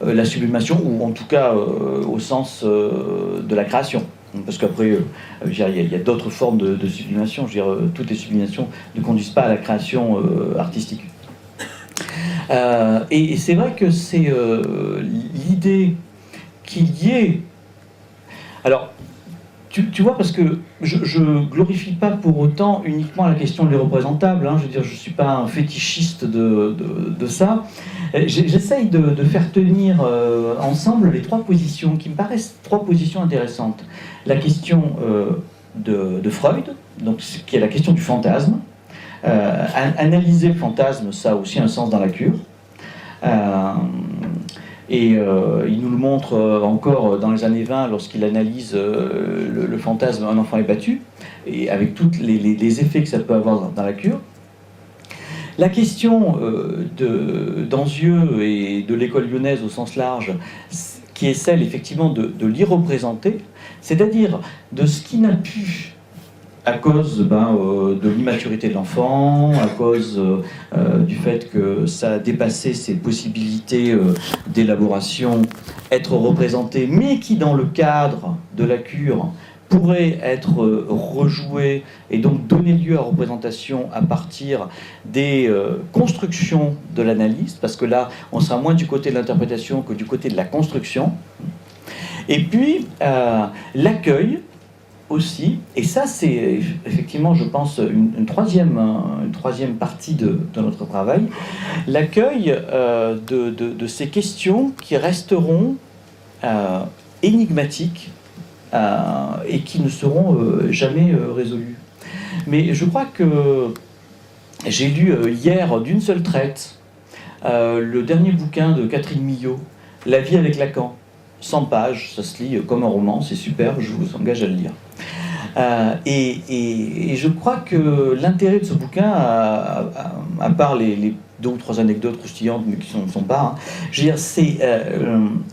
B: la sublimation, ou en tout cas au sens de la création. Parce qu'après, il y a d'autres formes de sublimation. Je veux dire, toutes les sublimations ne conduisent pas à la création artistique. Et c'est vrai que c'est l'idée qu'il y ait... Alors, tu vois, parce que je glorifie pas pour autant uniquement la question de l'irreprésentable. Je veux dire, je suis pas un fétichiste de ça. J'essaye de faire tenir ensemble les trois positions qui me paraissent trois positions intéressantes. La question de Freud, donc qui est la question du fantasme. Analyser le fantasme, ça a aussi un sens dans la cure. Et il nous le montre encore dans les années 20 lorsqu'il analyse le fantasme « Un enfant est battu » et avec tous les effets que ça peut avoir dans la cure. La question d'Anzieux et de l'école lyonnaise au sens large, qui est celle effectivement de l'irreprésenté, c'est-à-dire de ce qui n'a pu, à cause de l'immaturité de l'enfant, à cause du fait que ça a dépassé ses possibilités d'élaboration, être représenté, mais qui dans le cadre de la cure pourrait être rejoué et donc donner lieu à représentation à partir des constructions de l'analyste, parce que là on sera moins du côté de l'interprétation que du côté de la construction. Et puis l'accueil aussi, et ça c'est effectivement je pense une troisième partie de notre travail, l'accueil de ces questions qui resteront énigmatiques et qui ne seront jamais résolues. Mais je crois que j'ai lu hier d'une seule traite le dernier bouquin de Catherine Millot, La vie avec Lacan, 100 pages, ça se lit comme un roman, c'est super, je vous engage à le lire. Et je crois que l'intérêt de ce bouquin, à part les 2 ou 3 anecdotes croustillantes, mais qui ne sont pas, hein, je veux dire, c'est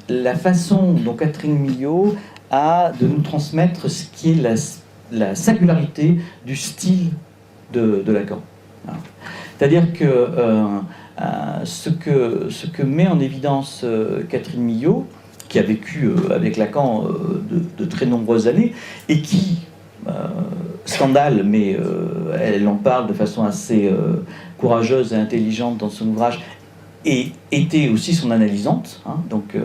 B: la façon dont Catherine Millot a de nous transmettre ce qui est la singularité du style de Lacan. C'est-à-dire que ce que met en évidence Catherine Millot, qui a vécu avec Lacan de très nombreuses années, et qui, scandale, mais elle en parle de façon assez courageuse et intelligente dans son ouvrage, et était aussi son analysante. Hein, donc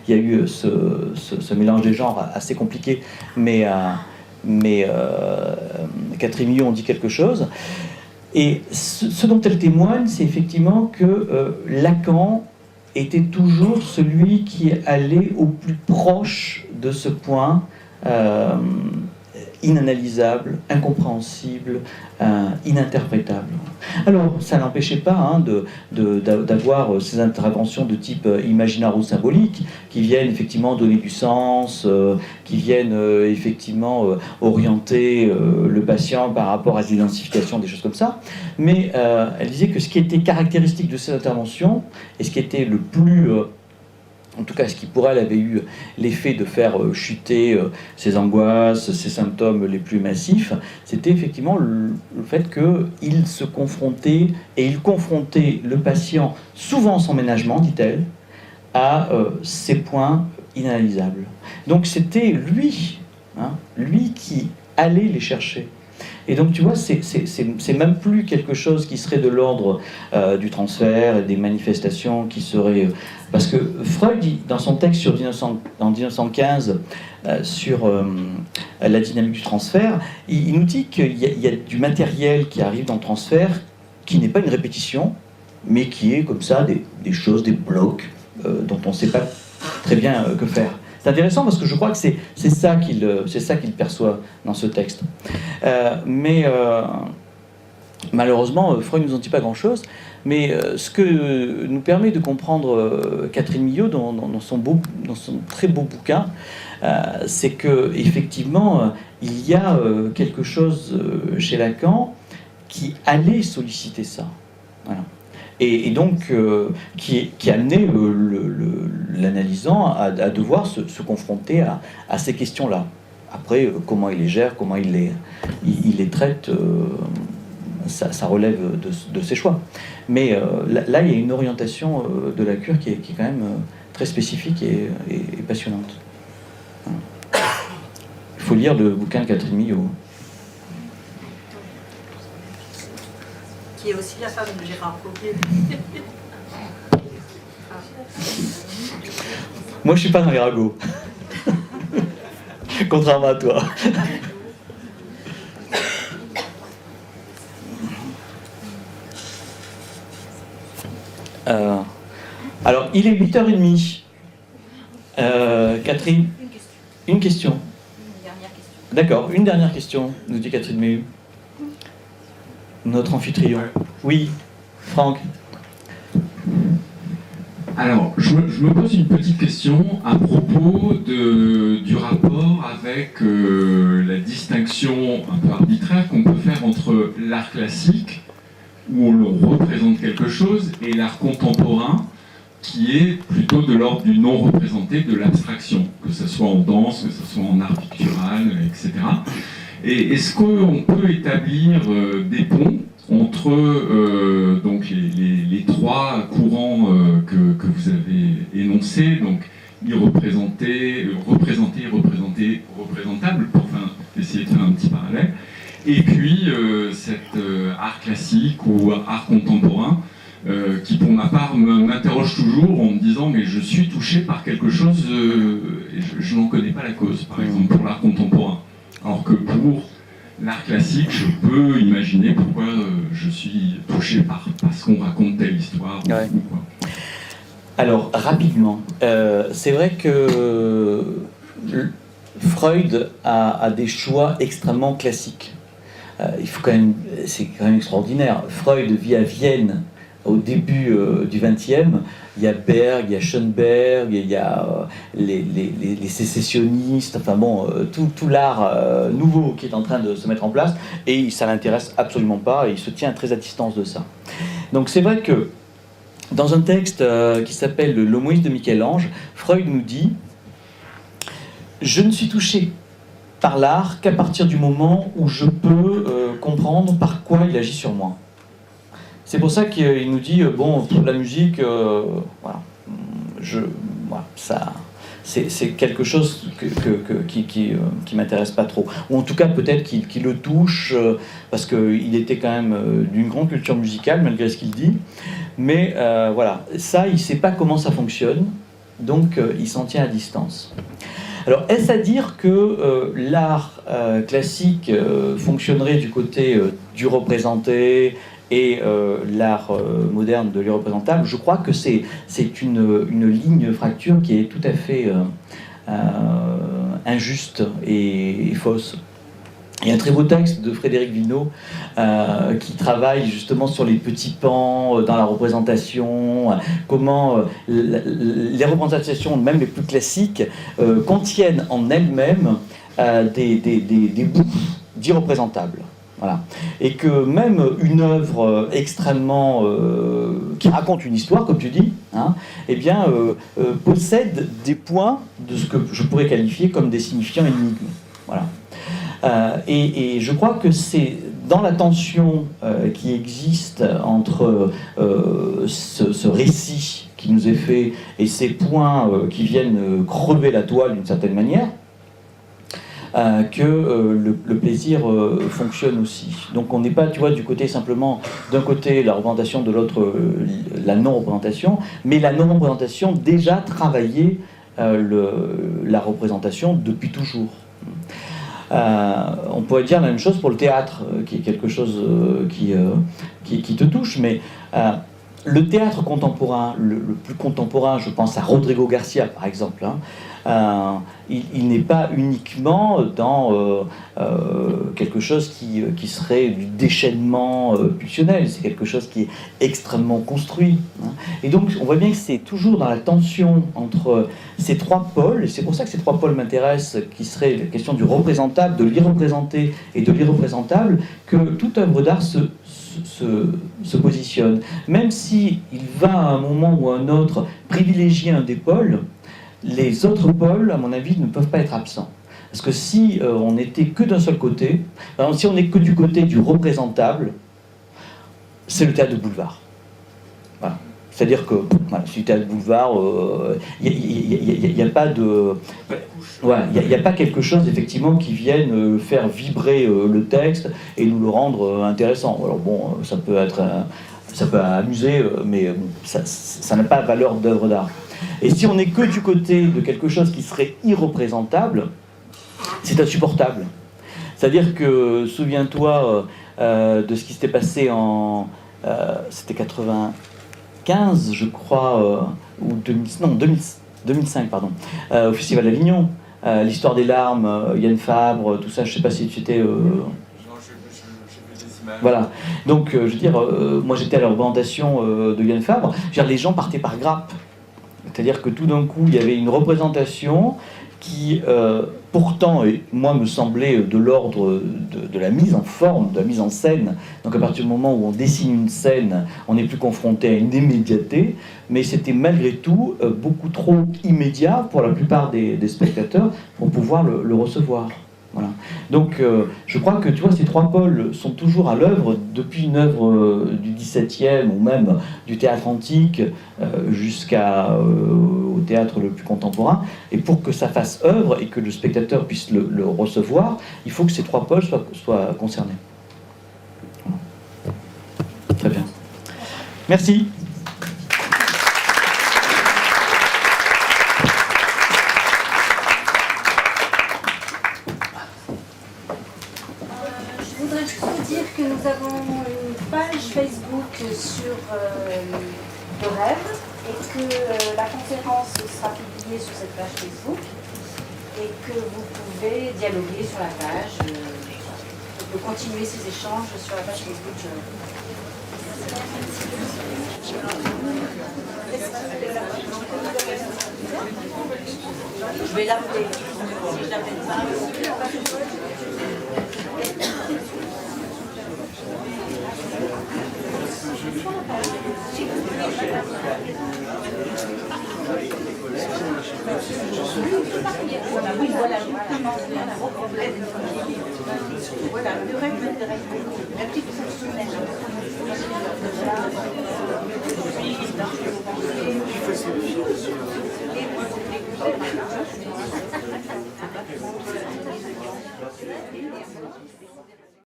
B: il y a eu ce mélange des genres assez compliqué, mais Catherine Millot en dit quelque chose. Et ce dont elle témoigne, c'est effectivement que Lacan était toujours celui qui allait au plus proche de ce point inanalysable, incompréhensible, ininterprétable. Alors, ça n'empêchait pas d'avoir ces interventions de type imaginaire ou symbolique, qui viennent effectivement donner du sens, qui viennent effectivement orienter le patient par rapport à l'identification, des choses comme ça. Mais elle disait que ce qui était caractéristique de ces interventions, et ce qui était le plus... en tout cas, ce qui pour elle avait eu l'effet de faire chuter ses angoisses, ses symptômes les plus massifs, c'était effectivement le fait qu'il se confrontait, et il confrontait le patient, souvent sans ménagement, dit-elle, à ces points inanalysables. Donc c'était lui, lui qui allait les chercher. Et donc, tu vois, c'est même plus quelque chose qui serait de l'ordre du transfert et des manifestations qui seraient... Parce que Freud, dans son texte en 1915 sur la dynamique du transfert, il nous dit qu'il y a du matériel qui arrive dans le transfert qui n'est pas une répétition, mais qui est comme ça des choses, des blocs dont on ne sait pas très bien que faire. C'est intéressant parce que je crois que c'est ça qu'il perçoit dans ce texte. Mais malheureusement, Freud ne nous en dit pas grand-chose. Mais ce que nous permet de comprendre Catherine Millot dans son très beau bouquin, c'est que effectivement il y a quelque chose chez Lacan qui allait solliciter ça. Voilà. Et donc qui amenait l'analysant à devoir se confronter à ces questions-là. Après, comment il les gère, comment il les traite, ça relève de ses choix. Mais là, il y a une orientation de la cure qui est quand même très spécifique et passionnante. Il faut lire le bouquin de Catherine Millot.
D: Qui est aussi la femme de Gérard Pommier.
B: Moi, je suis pas dans les ragots. Contrairement à toi. Alors, il est 8h30. Catherine, une question.
D: Une dernière question.
B: D'accord, une dernière question, nous dit Catherine Millot. Notre amphitryon. Oui, Franck.
F: Alors, je me pose une petite question à propos du rapport avec la distinction un peu arbitraire qu'on peut faire entre l'art classique, où on représente quelque chose, et l'art contemporain, qui est plutôt de l'ordre du non représenté, de l'abstraction, que ce soit en danse, que ce soit en art pictural, etc. Et est-ce qu'on peut établir des ponts entre donc les trois courants que vous avez énoncés, donc irreprésenté, représenté, représenté, représentable, pour essayer de faire un petit parallèle, et puis cet art classique ou art contemporain, qui pour ma part m'interroge toujours en me disant mais je suis touché par quelque chose et je n'en connais pas la cause, par exemple pour l'art contemporain. Alors que pour l'art classique, je peux imaginer pourquoi je suis touché parce qu'on raconte telle histoire ou quoi.
B: Alors, rapidement, c'est vrai que Freud a des choix extrêmement classiques. C'est quand même extraordinaire. Freud vit à Vienne au début du XXe, il y a Berg, il y a Schoenberg, il y a les sécessionnistes, enfin bon, tout l'art nouveau qui est en train de se mettre en place, et ça ne l'intéresse absolument pas, et il se tient très à distance de ça. Donc c'est vrai que dans un texte qui s'appelle Le Moïse de Michel-Ange, Freud nous dit « Je ne suis touché par l'art qu'à partir du moment où je peux comprendre par quoi il agit sur moi. » C'est pour ça qu'il nous dit bon, pour la musique, voilà, voilà, ça, c'est quelque chose qui m'intéresse pas trop. Ou en tout cas, peut-être qu'il le touche, parce qu'il était quand même d'une grande culture musicale, malgré ce qu'il dit. Mais voilà, ça, il sait pas comment ça fonctionne, donc il s'en tient à distance. Alors, est-ce à dire que l'art classique fonctionnerait du côté du représenté et l'art moderne de l'irreprésentable? Je crois que c'est une ligne fracture qui est tout à fait injuste et fausse. Il y a un très beau texte de Frédéric Vinault qui travaille justement sur les petits pans dans la représentation, comment les représentations, même les plus classiques, contiennent en elles-mêmes des bouts d'irreprésentables. Voilà. Et que même une œuvre extrêmement qui raconte une histoire, comme tu dis, hein, eh bien, possède des points de ce que je pourrais qualifier comme des signifiants énigmes. Voilà. Et je crois que c'est dans la tension qui existe entre ce récit qui nous est fait et ces points qui viennent crever la toile d'une certaine manière, que le plaisir fonctionne aussi. Donc on n'est pas, tu vois, du côté simplement, d'un côté la représentation, de l'autre la non-représentation, mais la non-représentation déjà travaillait la représentation depuis toujours. On pourrait dire la même chose pour le théâtre, qui est quelque chose qui te touche, mais le théâtre contemporain, le plus contemporain, je pense à Rodrigo Garcia par exemple, hein, il n'est pas uniquement dans quelque chose qui serait du déchaînement pulsionnel, c'est quelque chose qui est extrêmement construit. Hein. Et donc on voit bien que c'est toujours dans la tension entre ces trois pôles, et c'est pour ça que ces trois pôles m'intéressent, qui serait la question du représentable, de l'irreprésenté et de l'irreprésentable, que toute œuvre d'art se positionne. Même s'il va à un moment ou à un autre privilégier un des pôles, les autres pôles, à mon avis, ne peuvent pas être absents. Parce que si on n'était que d'un seul côté, par exemple, si on n'est que du côté du représentable, c'est le théâtre de boulevard. Voilà. C'est-à-dire que, voilà, sur le théâtre de boulevard, il n'y a pas de... Ouais, il n'y a pas quelque chose, effectivement, qui vienne faire vibrer le texte et nous le rendre intéressant. Alors bon, ça peut amuser, mais bon, ça n'a pas valeur d'œuvre d'art. Et si on n'est que du côté de quelque chose qui serait irreprésentable, c'est insupportable. C'est-à-dire que, souviens-toi de ce qui s'était passé c'était 95, je crois, ou 2005, pardon, au Festival d'Avignon. L'histoire des larmes, Yann Fabre, tout ça, je ne sais pas si tu étais... Voilà. Donc, je veux dire, moi j'étais à la représentation de Yann Fabre. Je veux dire, les gens partaient par grappes. C'est-à-dire que tout d'un coup, il y avait une représentation qui, pourtant, moi, me semblait de l'ordre de la mise en forme, de la mise en scène. Donc à partir du moment où on dessine une scène, on n'est plus confronté à une immédiateté, mais c'était malgré tout beaucoup trop immédiat pour la plupart des spectateurs pour pouvoir le recevoir. Voilà. Donc je crois que tu vois, ces trois pôles sont toujours à l'œuvre depuis une œuvre du XVIIe ou même du théâtre antique jusqu'au théâtre le plus contemporain. Et pour que ça fasse œuvre et que le spectateur puisse le recevoir, il faut que ces trois pôles soient concernés. Voilà. Très bien. Merci.
C: Nous avons une page Facebook sur le rêve et que la conférence sera publiée sur cette page Facebook et que vous pouvez dialoguer sur la page, continuer ces échanges sur la page Facebook.
D: Je vais l'appeler. Si je l'appelle pas. Oui, voilà, justement, c'est un gros problème. Voilà, le reste m'intéresse beaucoup. La petite fonctionnaire. Puis,